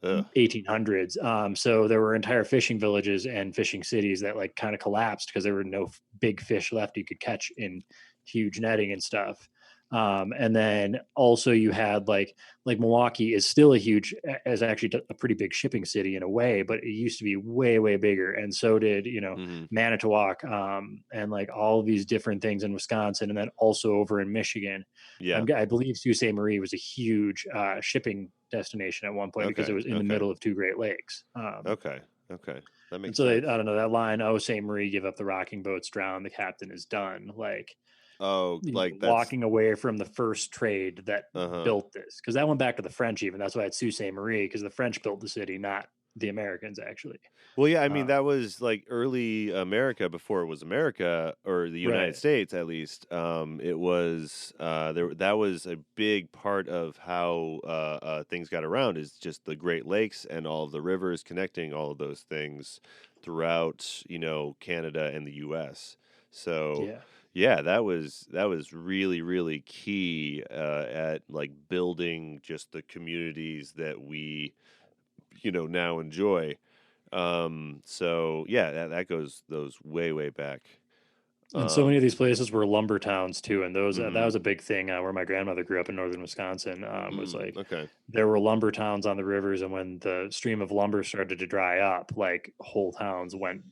Ugh. 1800s. So there were entire fishing villages and fishing cities that like kind of collapsed because there were no big fish left you could catch in huge netting and stuff. And then also you had like Milwaukee is still a huge, is actually a pretty big shipping city in a way, but it used to be way bigger. And so did, Hmm. Manitowoc, and like all of these different things in Wisconsin, and then also over in Michigan. Yeah. I believe Sault Ste. Marie was a huge shipping destination at one point because it Okay. was in the Okay. middle of two Great Lakes. Okay. Okay. That And makes so they, sense. I don't know, that line, "Oh, St. Marie, give up the rocking boats, drown, the captain is done." Like, Oh, like that's. walking away from the first trade that Uh-huh. built this, because that went back to the French. Even that's why it's Sault Ste. Marie, because the French built the city, not the Americans actually. Well, yeah, I mean Uh, that was like early America before it was America or the United right. States at least. It was there that was a big part of how things got around is just the Great Lakes and all of the rivers connecting all of those things throughout, Canada and the US. So, Yeah. yeah, that was really key at like building just the communities that we, now enjoy. So yeah, that goes those way back. And so many of Um, these places were lumber towns too, and those that mhm, was a big thing where my grandmother grew up in northern Wisconsin. Was like okay. there were lumber towns on the rivers, and when the stream of lumber started to dry up, like whole towns went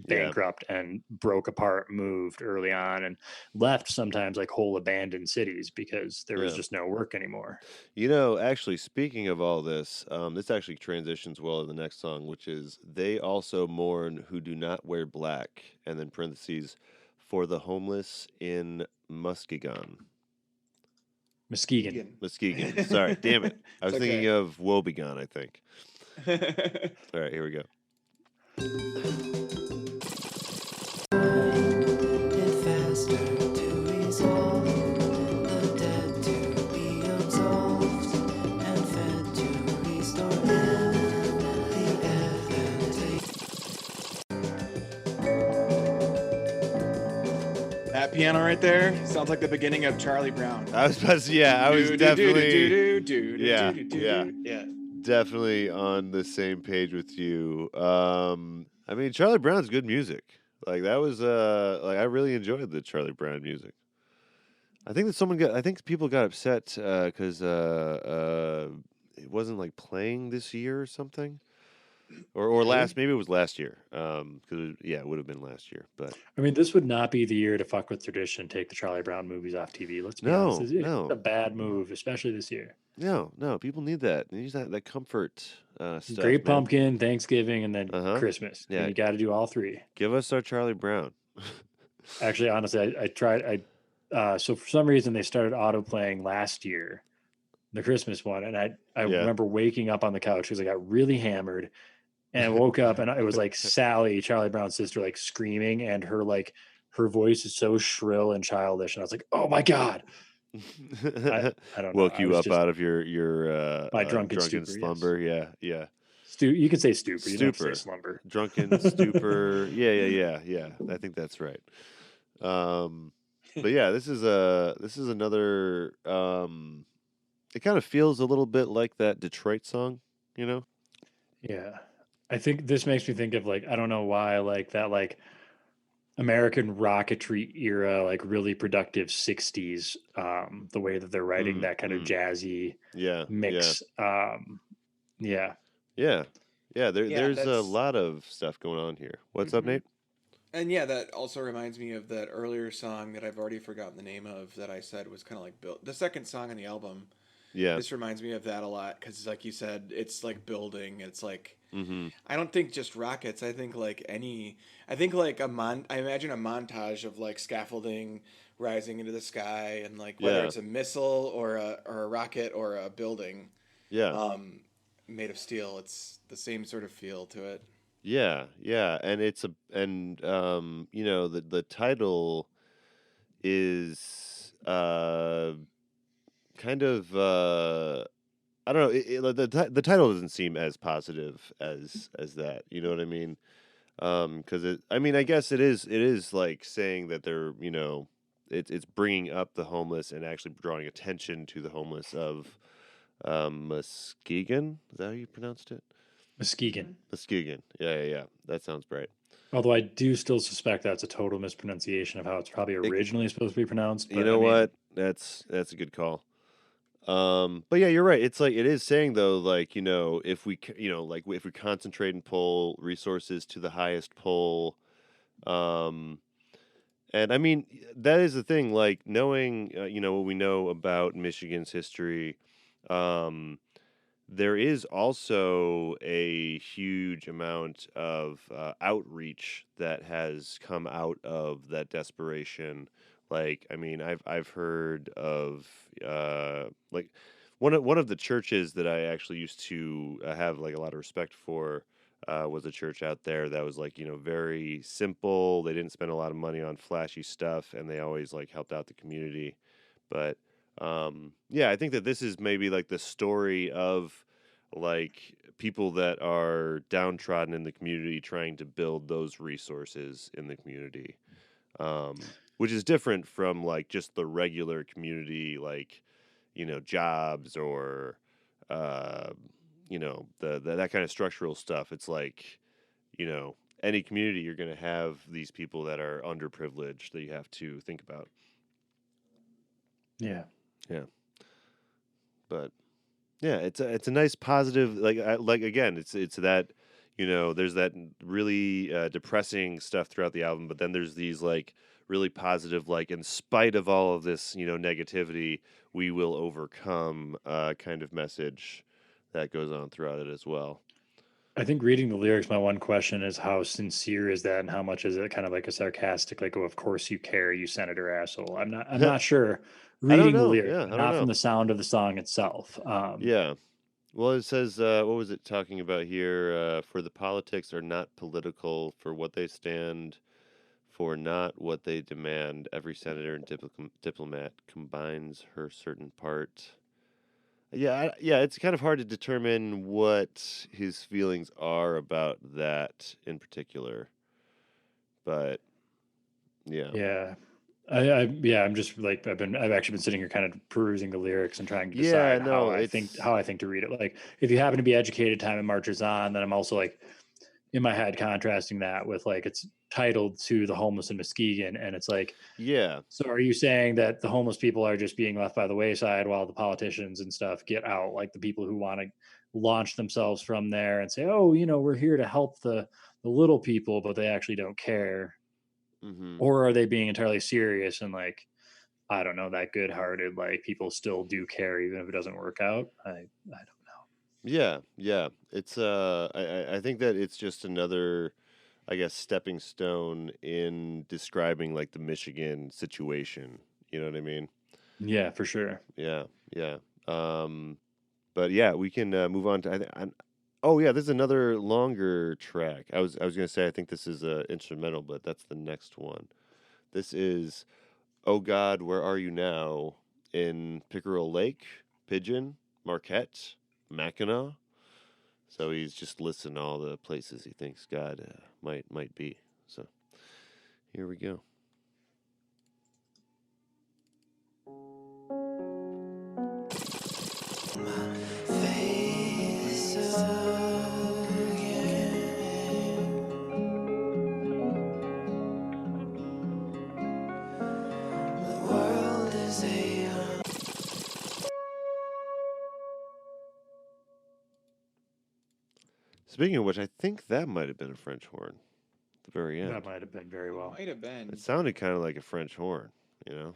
Yeah. bankrupt and broke apart, moved early on, and left sometimes like whole abandoned cities because there was Yeah. just no work anymore. Actually, speaking of all this, this actually transitions well to the next song, which is "They also mourn who do not wear black," and then parentheses for the homeless in Muskegon. Muskegon. Again. Muskegon. Sorry, damn it. I It's was thinking okay. of Wobegon, I think. All right, here we go. It faster to resolve the dead to be absolved and fed to restore the That piano right there sounds like the beginning of Charlie Brown. I was about to, yeah, I was definitely, yeah, yeah. Yeah. Definitely on the same page with you. I mean, Charlie Brown's good music. Like that was like I really enjoyed the Charlie Brown music. I think people got upset because it wasn't like playing this year or something, or Really? maybe it was last year. Because yeah, it would have been last year, but I mean, this would not be the year to fuck with tradition and take the Charlie Brown movies off TV. Let's be honest. no, It's a no, bad move, especially this year. no. People need that. They need that comfort stuff, Great man. Pumpkin, Thanksgiving, and then Uh huh. Christmas. And Yeah, you got to do all three. give us our Charlie Brown. Actually, honestly, I tried. So for some reason they started auto playing last year, the Christmas one, and I Yeah. remember waking up on the couch because I got really hammered, and I woke up and it was like Sally, Charlie Brown's sister, like screaming, and her voice is so shrill and childish, and I was like, oh my god, I don't know, Woke I you was up just out of your my drunken drunken stupor. Yes, slumber. Yeah, yeah. you can say stupor. You don't have to say Stupor, slumber. drunken stupor. Yeah. I think that's right. But yeah, this is another. It kind of feels a little bit like that Detroit song, you know? Yeah, I think this makes me think of like I don't know why like that like American rocketry era, like really productive 60s, the way that they're writing Mm, that kind of mm. jazzy Yeah, yeah, mix. Yeah. yeah, yeah. Yeah, There's a that's. lot of stuff going on here. What's up, Hmm. Nate? And yeah, that also reminds me of that earlier song that I've already forgotten the name of that I said was kind of like built. The second song on the album. Yeah. This reminds me of that a lot because, like you said, it's like building. It's like Mm-hmm. I don't think just rockets. I think like any. I think like I imagine a montage of like scaffolding rising into the sky and like whether Yeah. it's a missile or a rocket or a building, Yeah. um, made of steel. It's the same sort of feel to it. Yeah. Yeah. And the title is kind of I don't know. Like, the title doesn't seem as positive as that. You know what I mean? Because I mean, I guess it is like saying that they're it's bringing up the homeless and actually drawing attention to the homeless of Muskegon. Is that how you pronounced it? Muskegon. Muskegon. Yeah. That sounds right. Although I do still suspect that's a total mispronunciation of how it's probably It- originally supposed to be pronounced. But You know I mean, what? That's a good call. But yeah, you're right. It's like it is saying though, like if we like if we concentrate and pull resources to the highest pull, um, and I mean that is the thing. Like knowing what we know about Michigan's history, um, there is also a huge amount of outreach that has come out of that desperation. Like, I mean, I've heard of like one of the churches that I actually used to have like a lot of respect for was a church out there that was like very simple. They didn't spend a lot of money on flashy stuff, and they always like helped out the community. But yeah, I think that this is maybe like the story of like people that are downtrodden in the community trying to build those resources in the community, which is different from like just the regular community, like jobs or uh, that kind of structural stuff. It's like any community, you're going to have these people that are underprivileged that you have to think about. yeah. Yeah. But yeah, it's a nice positive like again, it's that there's that really depressing stuff throughout the album, but then there's these like really positive, like in spite of all of this negativity, we will overcome kind of message that goes on throughout it as well. I think reading the lyrics, my one question is how sincere is that, and how much is it kind of like a sarcastic, like, "Oh, of course you care, you senator asshole." I'm not sure. I don't Reading the know. lyrics, Yeah, but I don't not from know. the sound of the song itself. Yeah. Well, it says, what was it talking about here? For the politics are not political, for what they stand for, not what they demand. Every senator and diplomat combines her certain part. Yeah, it's kind of hard to determine what his feelings are about that in particular. But yeah. Yeah. I'm just like I've actually been sitting here kind of perusing the lyrics and trying to Yeah, decide no, it's how I think to read it. Like if you happen to be educated, time and marches on, then I'm also like in my head contrasting that with like it's titled to the homeless in Muskegon, and it's like, yeah. so are you saying that the homeless people are just being left by the wayside while the politicians and stuff get out, like the people who want to launch themselves from there and say, oh, we're here to help the little people, but they actually don't care? Mhm. Or are they being entirely serious and like, I don't know, that good hearted, like people still do care even if it doesn't work out? I don't know. Yeah. It's I think that it's just another, I guess, stepping stone in describing like the Michigan situation. You know what I mean? Yeah, for sure. Yeah. Um, but yeah, we can move on to. Oh yeah, this is another longer track. I was gonna say I think this is instrumental, but that's the next one. This is "Oh God, Where Are You Now" in Pickerel Lake, Pigeon, Marquette, Mackinac. So he's just listing all the places he thinks God might be. So here we go. Face again. The world is a Speaking of which, I think that might have been a French horn at the very end. That might have been very well. Might have been. It sounded kind of like a French horn, you know?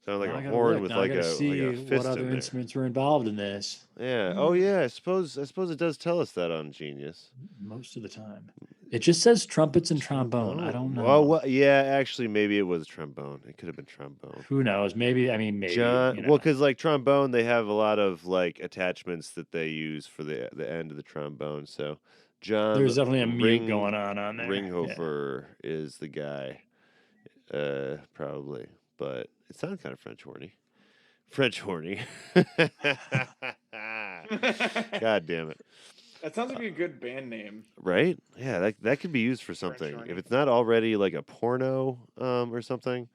Sounded Now like I a gotta horn look. with Now I gotta like see a what fist other in there. instruments were involved in this. Yeah. Oh yeah. I suppose it does tell us that on Genius. Most of the time, it just says trumpets and trombone. I don't know. Oh well, yeah. Actually, maybe it was trombone. It could have been trombone. Who knows? Maybe. I mean, maybe. John. Well, because like trombone, they have a lot of like attachments that they use for the end of the trombone. So John There's definitely a mute going on there. Ringhofer is the guy, probably. But it sounded kind of French horny. French horny. God damn it. That sounds like a good band name. Right? Yeah, that could be used for something. horny. If it's not already like a porno or something,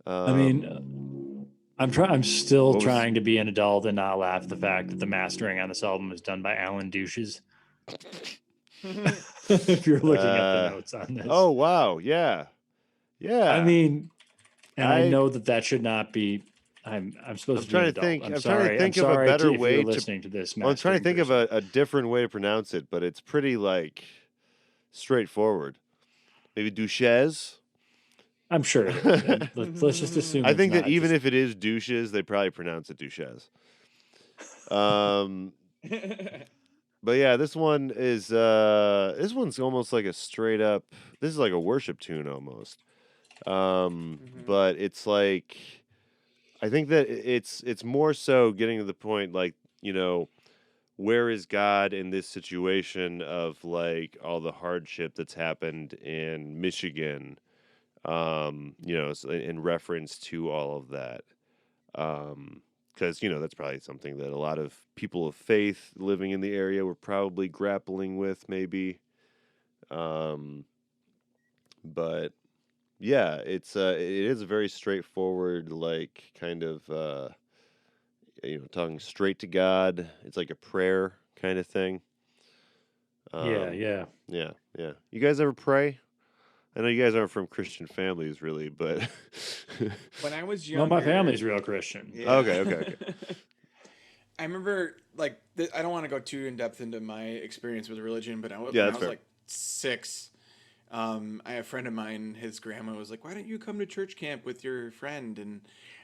I mean, I'm still What was- trying to be an adult and not laugh at the fact that the mastering on this album was done by Alan Douches. If you're looking at the notes on this. Oh wow, yeah, yeah. I mean, and I I know that should not be. I'm supposed I'm to be an trying to adult. think. I'm I'm trying to sorry. I'm think of a sorry better if you're way to. listening to this. Well, I'm trying to mastering think of person. a different way to pronounce it, but it's pretty like straightforward. Maybe Duchesse. I'm sure it is. And let's just assume I it's think that not even just- if it is douches, they probably pronounce it Duchesse. Um, but yeah, this one's almost like a straight up. This is like a worship tune almost. But it's like I think that it's more so getting to the point like where is God in this situation of like all the hardship that's happened in Michigan, in reference to all of that. Because that's probably something that a lot of people of faith living in the area were probably grappling with, maybe. But yeah, it is a very straightforward, like kind of talking straight to God. It's like a prayer kind of thing. yeah. Yeah. You guys ever pray? I know you guys aren't from Christian families, really, but When I was No, younger, my family's real Christian. Yeah. Okay. I remember, like, I don't want to go too in depth into my experience with religion, but Yeah, when I that's was fair. like 6, I had a friend of mine. His grandma was like, "Why don't you come to church camp with your friend?" And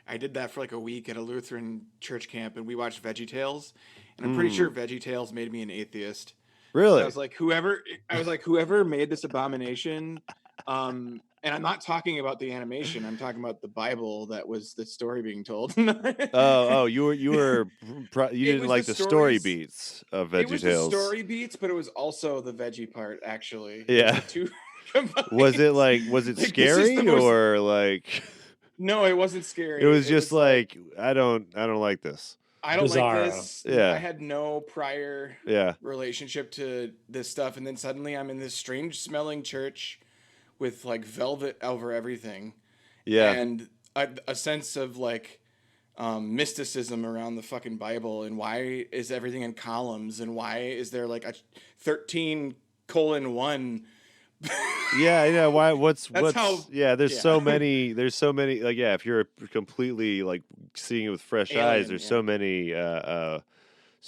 I did that for like a week at a Lutheran church camp, and we watched VeggieTales. And I'm pretty sure VeggieTales made me an atheist. Really? I was like, whoever made this abomination, and I'm not talking about the animation. I'm talking about the Bible that was the story being told. you you didn't was like the the story stories- beats of It was the VeggieTales. story beats, but it was also the veggie part. Actually, It Yeah. was the two combined. Was it Like, this is scary the most- or like No, it wasn't scary. it was just like I don't like this. I don't Bizarro. like this. Yeah. I had no prior Yeah. relationship to this stuff, and then suddenly I'm in this strange smelling church with like velvet over everything, Yeah. and a sense of like mysticism around the fucking Bible, and why is everything in columns, and why is there like a 13:1? Yeah. Why? What's how- Yeah. There's yeah. so many. There's so many. Like, yeah. If you're completely like seeing it with fresh eyes, Alien, there's yeah. so many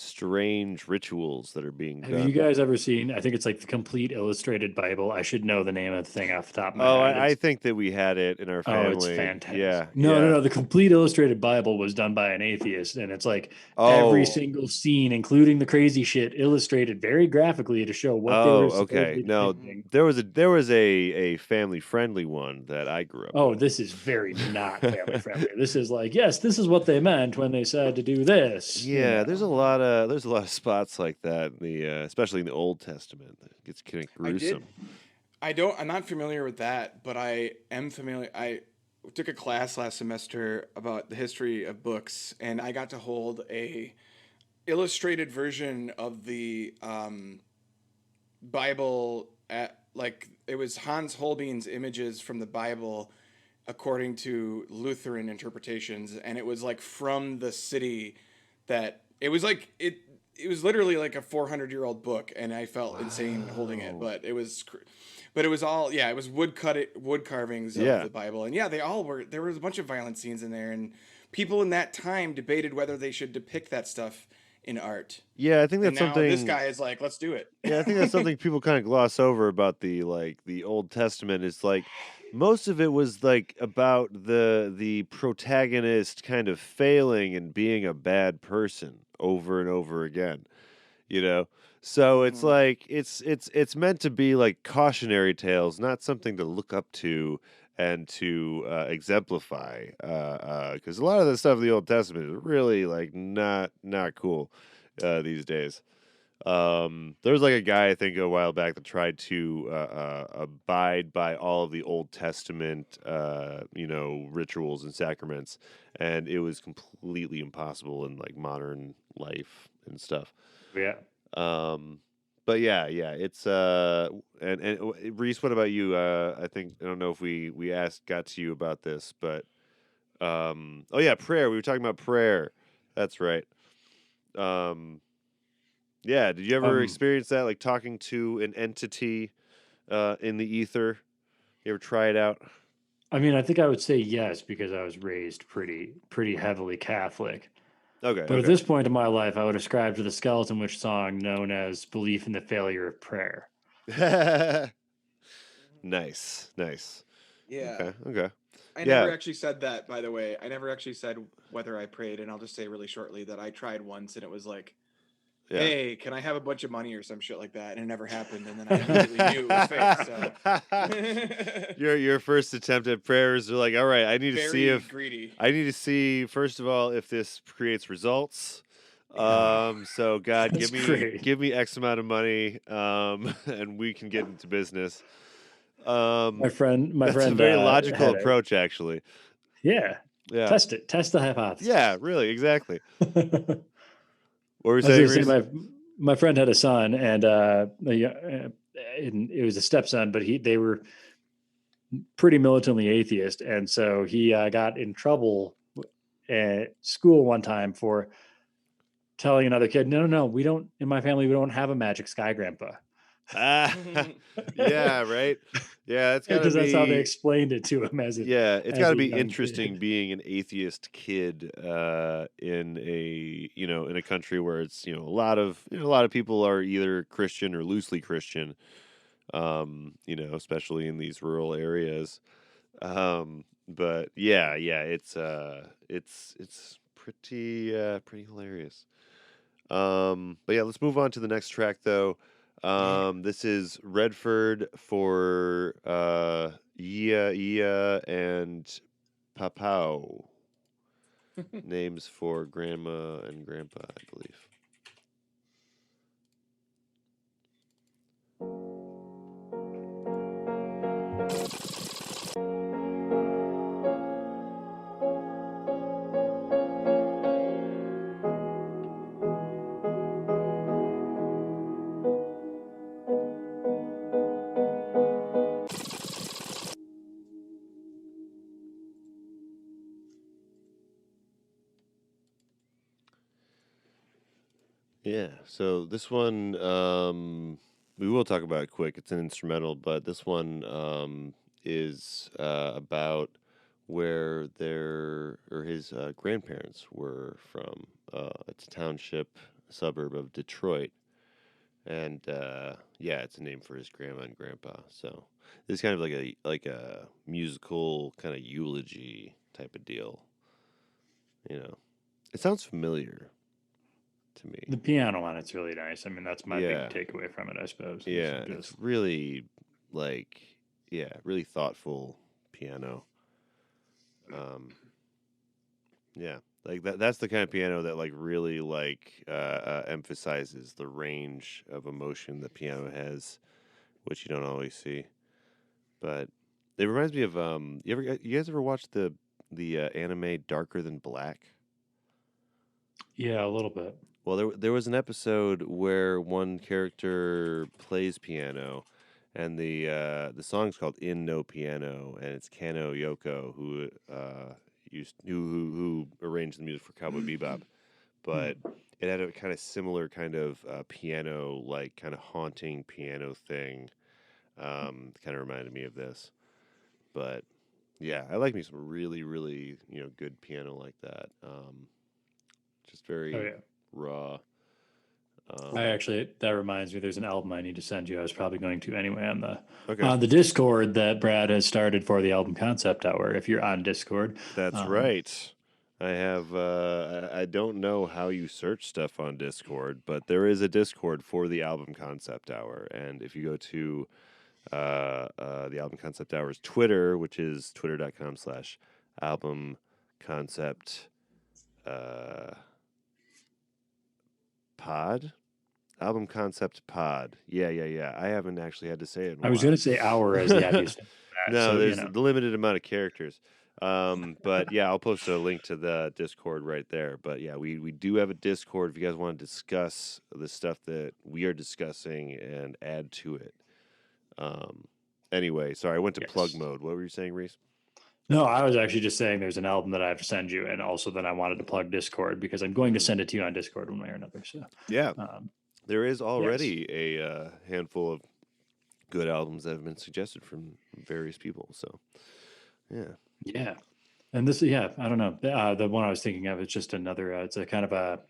strange rituals that are being done. Have you guys ever seen? I think it's like the complete illustrated Bible. I should know the name of the thing off the top of my Oh, head. I It's- think that we had it in our family. Oh, it's fantastic. Yeah. No. The complete illustrated Bible was done by an atheist, and it's like Oh. every single scene, including the crazy shit, illustrated very graphically to show what they were Oh, supposedly okay. No, depicting. there was a family friendly one that I grew up. Oh, with. this is very not family friendly. This is like, yes, this is what they meant when they said to do this. you Yeah, know. there's a lot of spots like that in the especially in the Old Testament that gets kind of gruesome. I'm not familiar with that, but I am familiar. I took a class last semester about the history of books, and I got to hold a illustrated version of the Bible at like it was Hans Holbein's images from the Bible according to Lutheran interpretations, and it was like from the city that it was like it was literally like a 400-year-old book, and I felt insane holding it, but it was all it was wood carvings of Yeah. the Bible, and they all were. There was a bunch of violent scenes in there, and people in that time debated whether they should depict that stuff in art. Yeah, I think And that's now something. this guy is like, let's do it. Yeah, I think that's something people kind of gloss over about the Old Testament is like most of it was like about the protagonist kind of failing and being a bad person over and over again. So it's like it's meant to be like cautionary tales, not something to look up to and to exemplify. Because a lot of the stuff in the Old Testament is really like not cool these days. There was like a guy I think a while back that tried to abide by all of the Old Testament rituals and sacraments, and it was completely impossible in like modern life and stuff. Yeah. But yeah, it's and Reese, what about you? I don't know if we got to you about this, but Oh yeah, prayer. We were talking about prayer. That's right. Yeah. Did you ever experience that, like talking to an entity in the ether? You ever try it out? I mean, I think I would say yes because I was raised pretty heavily Catholic. Okay. But at Okay. this point in my life, I would ascribe to the Skeleton Witch song known as "Belief in the Failure of Prayer." Nice. Nice. Yeah. Okay. Okay. I never Yeah. actually said that, by the way. I never actually said whether I prayed, and I'll just say really shortly that I tried once, and it was like, Yeah. "Hey, can I have a bunch of money or some shit like that?" And it never happened, and then I immediately knew it was fake. So Your first attempt at prayers are like, all right, I need to see very if greedy. I need to see first of all if this creates results. So God, That's great. give me X amount of money, and we can get into business. My friend, That's a very logical had a approach, actually. yeah. Yeah, Test the hypothesis. yeah, really, exactly. What were you I was saying, going to say Reese? my friend had a son, and it was a stepson, but they were pretty militantly atheist, and so he got in trouble at school one time for telling another kid, "No, no, no, we don't. In my family, we don't have a magic sky grandpa." Ah, yeah, right. Yeah, it's got to Because that's how they be. explained it to him Yeah, it's got as to a be young interesting kid. being an atheist kid in a in a country where it's a lot of people are either Christian or loosely Christian, especially in these rural areas. But yeah, it's pretty hilarious. But yeah, let's move on to the next track though. Yeah. This is Redford for Ia and Papau. Names for grandma and grandpa, I believe. Yeah, so this one we will talk about it quick. It's an instrumental, but this one is about where their or his grandparents were from. It's a township, suburb of Detroit, and yeah, it's a name for his grandma and grandpa. So this is kind of like a musical kind of eulogy type of deal. It sounds familiar to me. The piano on it's really nice. I mean, that's my big Yeah. takeaway from it, I suppose. Yeah, it's really like really thoughtful piano. Yeah, like that's the kind of piano that like really emphasizes the range of emotion the piano has, which you don't always see. But it reminds me of you guys ever watched the anime Darker Than Black? Yeah, a little bit. Well, there was an episode where one character plays piano, and the song's called "In No Piano," and it's Kano Yoko who arranged the music for Cowboy Bebop, but it had a kind of similar kind of piano, like kind of haunting piano thing. Kind of reminded me of this, but yeah, I like me some really really good piano like that. Just Oh very yeah. raw. That reminds me. There's an album I need to send you. I was probably going to anyway Okay. on the Discord that Brad has started for the album concept hour. If you're on Discord, That's right. I have. I don't know how you search stuff on Discord, but there is a Discord for the album concept hour, and if you go to the album concept hour's Twitter, which is twitter.com/album concept pod. Album concept pod. Yeah. I haven't actually had to say it in a I was going while. to say hour as the obvious thing for that. No, So there's the limited amount of characters. But yeah, I'll post a link to the Discord right there. But yeah, we do have a Discord if you guys want to discuss the stuff that we are discussing and add to it. Anyway, sorry, I went to plug Yes. mode. What were you saying, Reese? No, I was actually just saying there's an album that I have to send you, and also that I wanted to plug Discord because I'm going to send it to you on Discord one way or another. So, Yeah, um, there is yes, already a handful of good albums that have been suggested from various people. So, yeah. yeah, and this, yeah, I don't know. The one I was thinking of is just another. It's a kind of a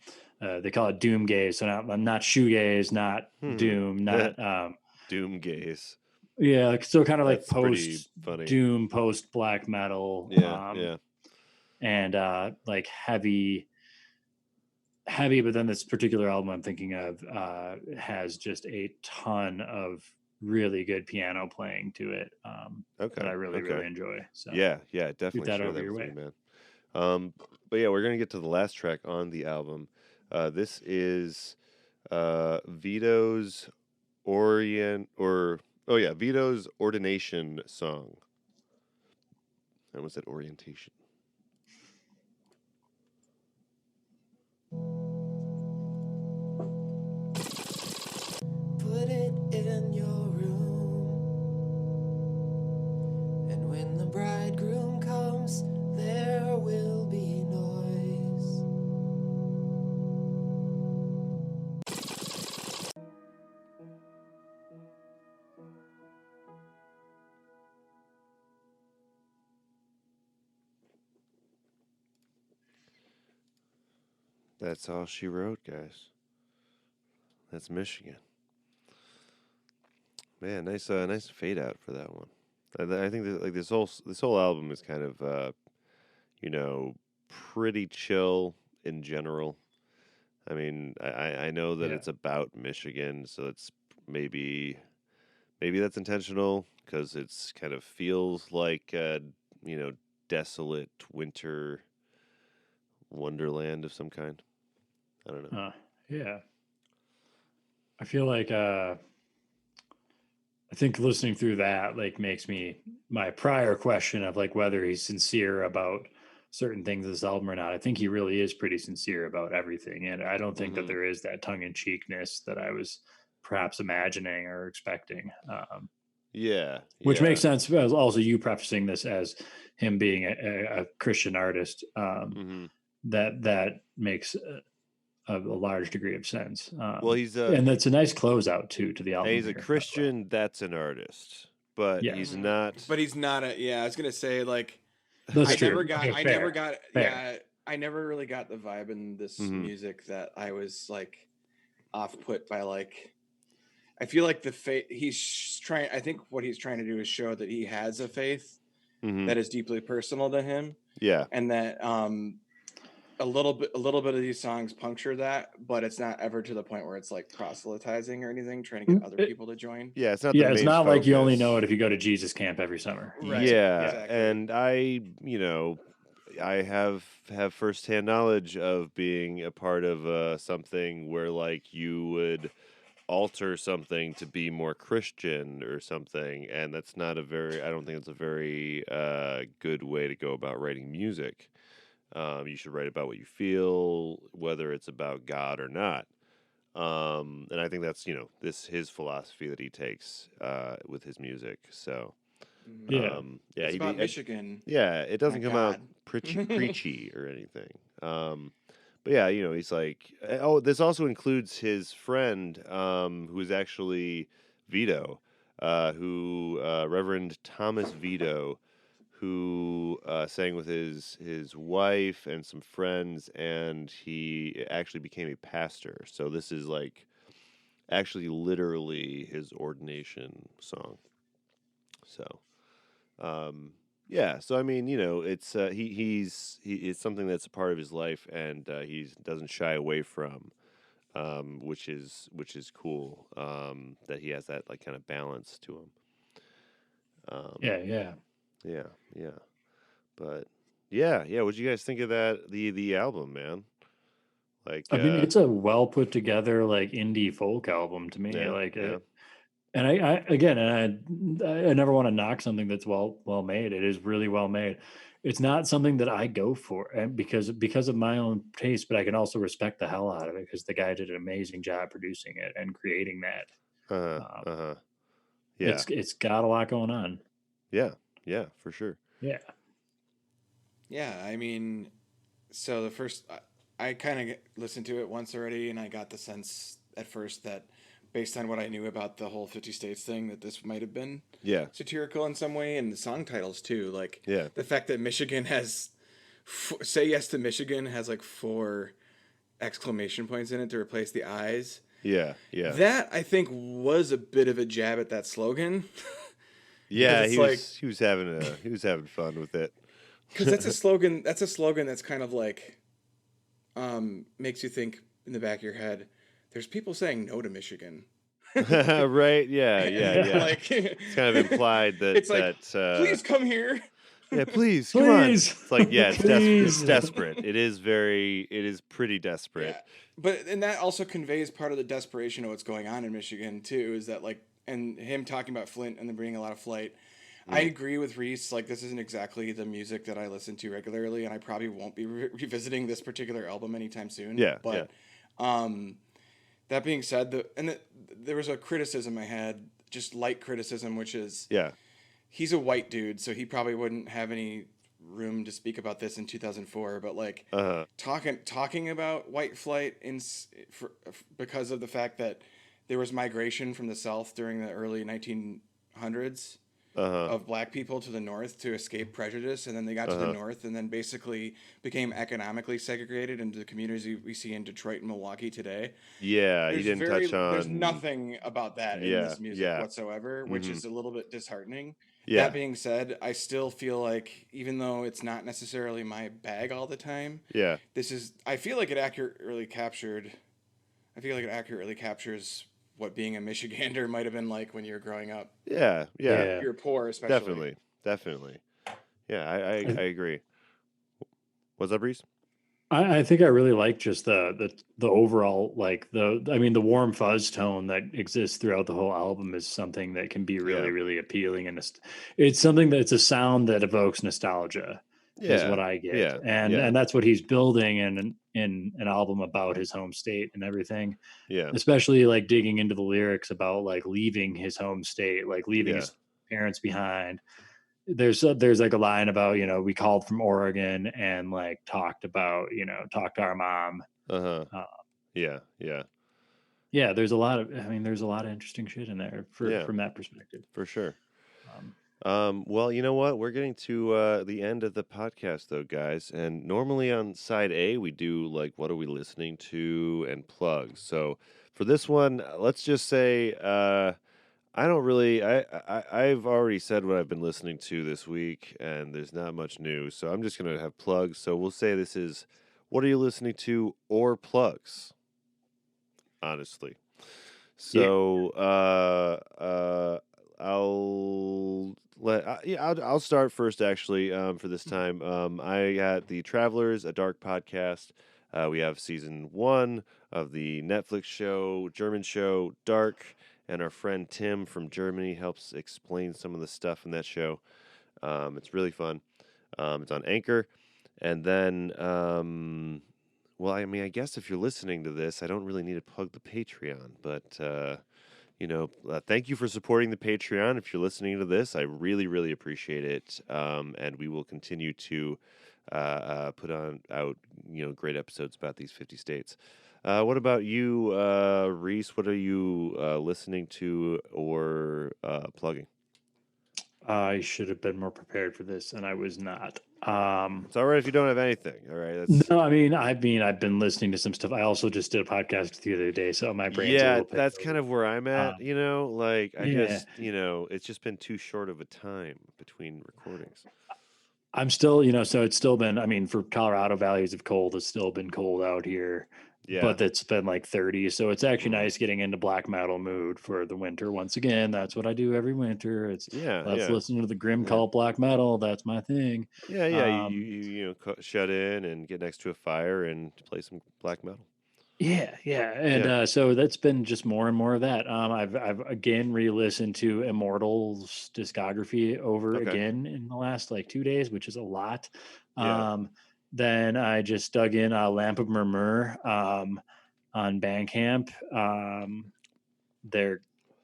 they call it doom gaze, so not shoegaze, not doom, not Doom gaze. yeah, so kind of like That's pretty post funny. doom, post black metal, Yeah, yeah. and like heavy, but then this particular album I'm thinking of has just a ton of really good piano playing to it that Okay, I really, okay. really enjoy. So Yeah, shoot definitely that share over that your with me, way. man. But yeah, we're gonna get to the last track on the album. This is Vito's Vito's ordination song. I almost said orientation. Put it in your room, and when the bridegroom comes, there will be noise. That's all she wrote, guys. That's Michigan. Man, nice fade out for that one. I think that like this whole album is kind of you know pretty chill in general. I mean, I know that Yeah. it's about Michigan, so it's maybe that's intentional because it's kind of feels like you know desolate winter wonderland of some kind. I don't know. Yeah. I feel like I think listening through that like makes me my prior question of like whether he's sincere about certain things in this album or not. I think he really is pretty sincere about everything, and I don't think that Hmm. there is that tongue in cheekness that I was perhaps imagining or expecting. Yeah, Which makes yeah. sense. As also, you prefacing this as him being a Christian artist, Hmm. that makes a large degree of sense. Well, And that's a nice closeout too to the album he's a here. By the way, Christian. That's an artist, but he's yes, not. But he's not a. Yeah, I was gonna say like that's I never true. got. Okay, I never fair, got. fair. Yeah, I never really got the vibe in this Hmm. music that I was like off put by like. I feel like the faith he's trying. I think what he's trying to do is show that he has a faith Hmm. that is deeply personal to him, Yeah, and that a little bit of these songs puncture that, but it's not ever to the point where it's like proselytizing or anything, trying to get other people to join. yeah. It's not the Yeah, it's main not like you only know focus. it if you go to Jesus camp every summer. Right. Yeah, Exactly. and I have firsthand knowledge of being a part of something where like you would alter something to be more Christian or something, and that's not a very. I don't think it's a very good way to go about writing music. You should write about what you feel, whether it's about God or not. And I think that's this his philosophy that he takes with his music. So Yeah, yeah, It's about Michigan, yeah, it doesn't not come out God. preachy or anything. But yeah, he's like, oh, this also includes his friend, who is actually Vito, who Reverend Thomas Vito, who sang with his wife and some friends, and he actually became a pastor. So this is like actually literally his ordination song. So. Yeah, so I mean, it's it's something that's a part of his life, and he doesn't shy away from, which is cool. That he has that like kind of balance to him. Um, yeah. yeah, yeah, but yeah. What do you guys think of that? The album, man. Like, I mean, it's a well put together like indie folk album to me. yeah, Like, yeah. and I again, and I never want to knock something that's well made. It is really well made. It's not something that I go for, and because of my own taste, but I can also respect the hell out of it because the guy did an amazing job producing it and creating that. Uh huh. Um, Uh huh. Yeah. it's got a lot going on. Yeah. Yeah. For sure. Yeah. Yeah, I mean, so the first, I kind of listened to it once already, and I got the sense at first that, based on what I knew about the whole 50 states thing, that this might have been Yeah. satirical in some way, and the song titles too. Like Yeah. the fact that Michigan has, Say Yes to Michigan has like 4 exclamation points in it to replace the I's. Yeah. Yeah. That I think was a bit of a jab at that slogan. Because Yeah, it's like, he was having fun with it. because that's a slogan. That's a slogan that's kind of like, makes you think in the back of your head. There's people saying no to Michigan. Right? Yeah, yeah, And, yeah. like, It's kind of implied that it's like, please come here. yeah, please, come on. Please. It's like, yeah, it's desperate. It's Please. desperate. It is pretty desperate. Yeah, but and that also conveys part of the desperation of what's going on in Michigan too. Is that like, and him talking about Flint and then bringing a lot of flight. I agree with Reese. Like, this isn't exactly the music that I listen to regularly, and I probably won't be revisiting this particular album anytime soon. Yeah, But, that being said, there was a criticism I had, just light criticism, which is Yeah. he's a white dude, so he probably wouldn't have any room to speak about this in 2004. But like Uh-huh. talking about white flight because of the fact that there was migration from the South during the early 1900s. Uh-huh. Of black people to the north to escape prejudice, and then they got to the north and then basically became economically segregated into the communities we see in Detroit and Milwaukee today. Yeah, he didn't touch on There's nothing about that in this music whatsoever, which is a little bit disheartening. Yeah. That being said, I still feel like, even though it's not necessarily my bag all the time, Yeah. I feel like it accurately captures what being a Michigander might have been like when you were growing up. Yeah, yeah. You're poor, especially. Definitely. Yeah, I agree. What's up, Reese? I think I really like just the overall, like the warm fuzz tone that exists throughout the whole album is something that can be really, Yeah. really appealing, and it's something that's a sound that evokes nostalgia. Is Yeah. what I get, Yeah. and that's what he's building in an album about his home state and everything. Yeah. Especially like digging into the lyrics about like leaving his home state, like leaving Yeah. his parents behind. There's like a line about, we called from Oregon and like talked to our mom. Uh-huh. Yeah, yeah. Yeah, there's a lot of interesting shit in there from that perspective. For sure. Well, you know what? We're getting to the end of the podcast, though, guys. And normally on side A, we do like what are we listening to and plugs. So for this one, let's just say I don't really. I've already said what I've been listening to this week, and there's not much new. So I'm just gonna have plugs. So we'll say this is what are you listening to or plugs. Honestly. So I'll start first actually for this time. I got The Travelers, a dark podcast. We have season 1 of the Netflix show, German show Dark, and our friend Tim from Germany helps explain some of the stuff in that show. It's really fun. It's on Anchor, and then well, I mean, I guess if you're listening to this, I don't really need to plug the Patreon, but thank you for supporting the Patreon. If you're listening to this, I really, really appreciate it. And we will continue to put out great episodes about these 50 states. What about you, Reese? What are you listening to or plugging? I should have been more prepared for this, and I was not. It's all right if you don't have anything. All right. No, I mean, I've been listening to some stuff. I also just did a podcast the other day, so my brain's a little that's kind of where I'm at. Yeah. It's just been too short of a time between recordings. I'm still, so it's still been. I mean, for Colorado, Valleys of Cold, it's still been cold out here. Yeah. But it's been like 30, so it's actually nice getting into black metal mood for the winter. Once again, that's what I do every winter. Let's listen to the grim cult black metal. That's my thing. Yeah. You shut in and get next to a fire and play some black metal. Yeah, and so that's been just more and more of that. I've again re-listened to Immortal's discography over again in the last like 2 days, which is a lot. Yeah. Then I just dug in Lamp of Murmur on Bandcamp. They're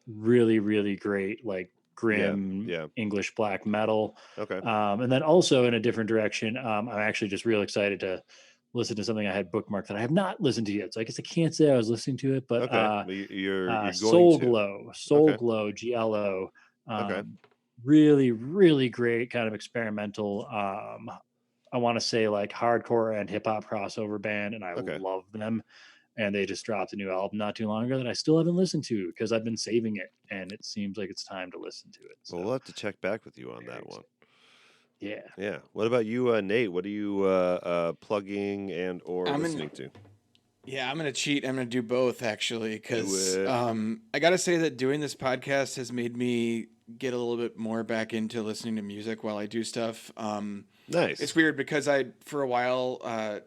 really, really great, like grim yeah. English black metal. Okay. And then also in a different direction, I'm actually just real excited to listen to something I had bookmarked that I have not listened to yet. So I guess I can't say I was listening to it, but Okay. But you're going Soul to. Glow, Okay. GLO. Okay. Really, really great kind of experimental. I want to say like hardcore and hip hop crossover band, and I Okay. love them. And they just dropped a new album not too long ago that I still haven't listened to because I've been saving it, and it seems like it's time to listen to it. So Well, we'll have to check back with you on that one. yeah. Yeah. What about you, Nate? What are you plugging and or listening to? Yeah, I'm gonna cheat. I'm gonna do both actually, because Do it. I gotta say that doing this podcast has made me get a little bit more back into listening to music while I do stuff. Nice. It's weird because for a while,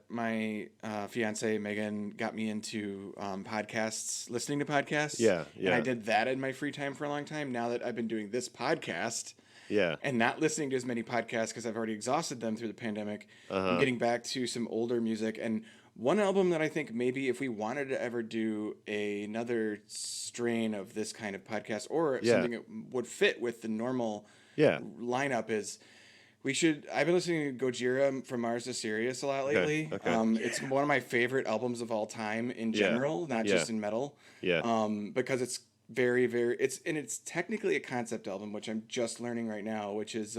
my fiance Megan got me into podcasts, listening to podcasts. Yeah, And I yeah. did that in my free time for a long time. Now that I've been doing this podcast Yeah. and not listening to as many podcasts because I've already exhausted them through the pandemic, I'm getting back to some older music. And one album that I think maybe if we wanted to ever do another strain of this kind of podcast or Yeah. something that would fit with the normal Yeah. lineup is I've been listening to Gojira from Mars to Sirius a lot lately. Okay. It's one of my favorite albums of all time in general, not just in metal. Yeah. Because it's very, very, it's technically a concept album, which I'm just learning right now, which is,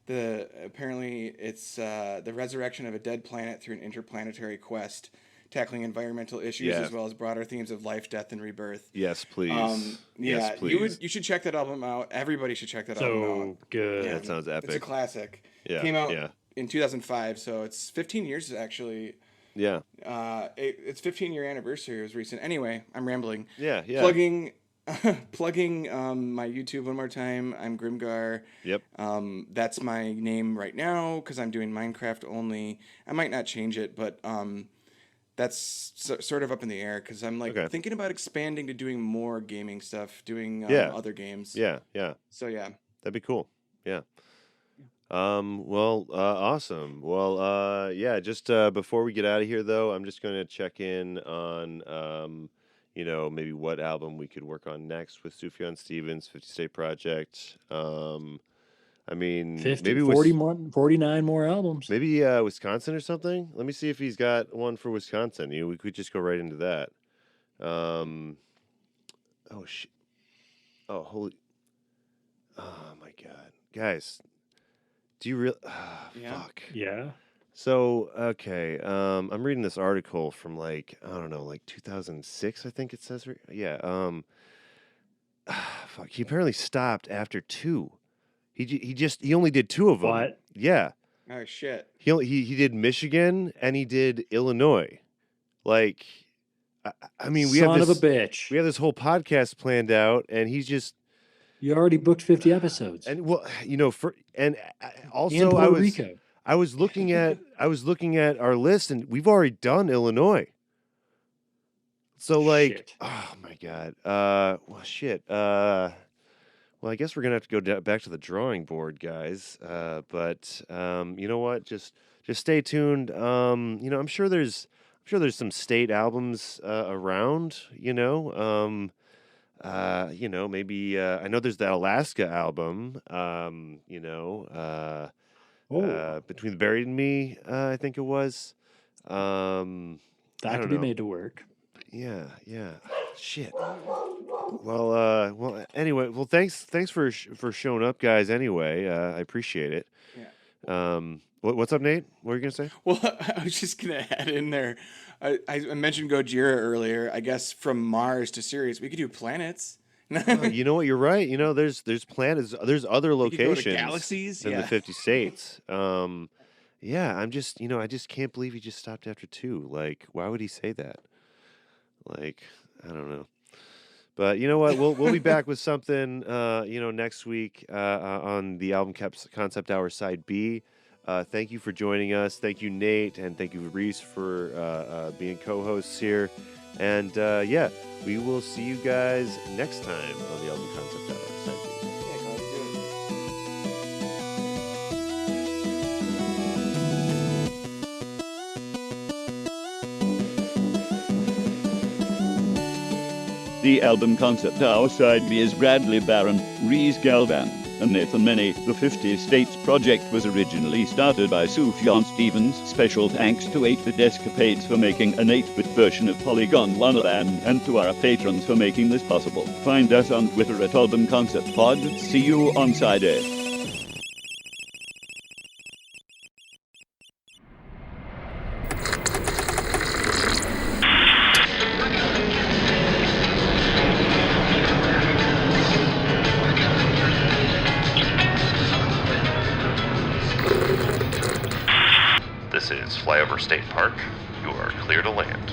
apparently it's the resurrection of a dead planet through an interplanetary quest, tackling environmental issues as well as broader themes of life, death, and rebirth. Yes, please. Yeah, yes, please. you should check that album out. Everybody should check that album out. So good. Yeah, That sounds epic. It's a classic. Yeah, Came out yeah. in 2005, so it's 15 years actually. Yeah. It's 15-year anniversary. It was recent. Anyway, I'm rambling. Yeah. Yeah. Plugging my YouTube one more time. I'm Grimgar. Yep. That's my name right now because I'm doing Minecraft only. I might not change it, but that's sort of up in the air because I'm thinking about expanding to doing more gaming stuff, doing other games. Yeah. Yeah. So yeah. That'd be cool. Yeah. Awesome. Well, yeah, just before we get out of here though, I'm just going to check in on maybe what album we could work on next with Sufjan Stevens, 50 State Project. I mean, 50, maybe 49 more albums. Maybe Wisconsin or something. Let me see if he's got one for Wisconsin. We could just go right into that. Oh shit. Oh holy. Oh my god, guys. Do you really? Yeah. Fuck. Yeah. So okay, I'm reading this article from I don't know, 2006, I think it says. Yeah. Fuck. He apparently stopped after 2. He only did 2 of them. What? Yeah. Oh shit. He did Michigan and he did Illinois. I mean, we Son have of a bitch. We have this whole podcast planned out, and he's just. You already booked 50 episodes. And well, also and Puerto Rico. I was looking at our list, and we've already done Illinois. So Shit. oh my god. Well, shit. Well, I guess we're gonna have to go back to the drawing board, guys. But you know what? Just stay tuned. I'm sure there's some state albums around. Maybe I know there's the Alaska album. Between the Buried and Me, I think it was. That could be made to work. Yeah. Shit. Well. Anyway. Well, thanks for showing up, guys. Anyway, I appreciate it. Yeah. What's up, Nate? What were you gonna say? Well, I was just gonna add in there. I mentioned Gojira earlier. I guess from Mars to Sirius, we could do planets. You know what? You're right. There's planets. There's other locations. Could go to galaxies. Than the 50 states. Yeah. I just can't believe he just stopped after 2. Why would he say that? I don't know. But you know what? We'll be back with something. Next week on the album concept hour side B. Thank you for joining us. Thank you, Nate, and thank you, Reese, for being co-hosts here. And we will see you guys next time on the album concept hour side B. The album concept our side B is Bradley Barron, Reese Galvan, and Nathan Many. The 50 States project was originally started by Sufjan Stevens. Special thanks to 8-Bit Escapades for making an 8-bit version of Polygon Wonderland, and to our patrons for making this possible. Find us on Twitter at Album Concept Pod. See you on side A. This is Flyover State Park. You are clear to land.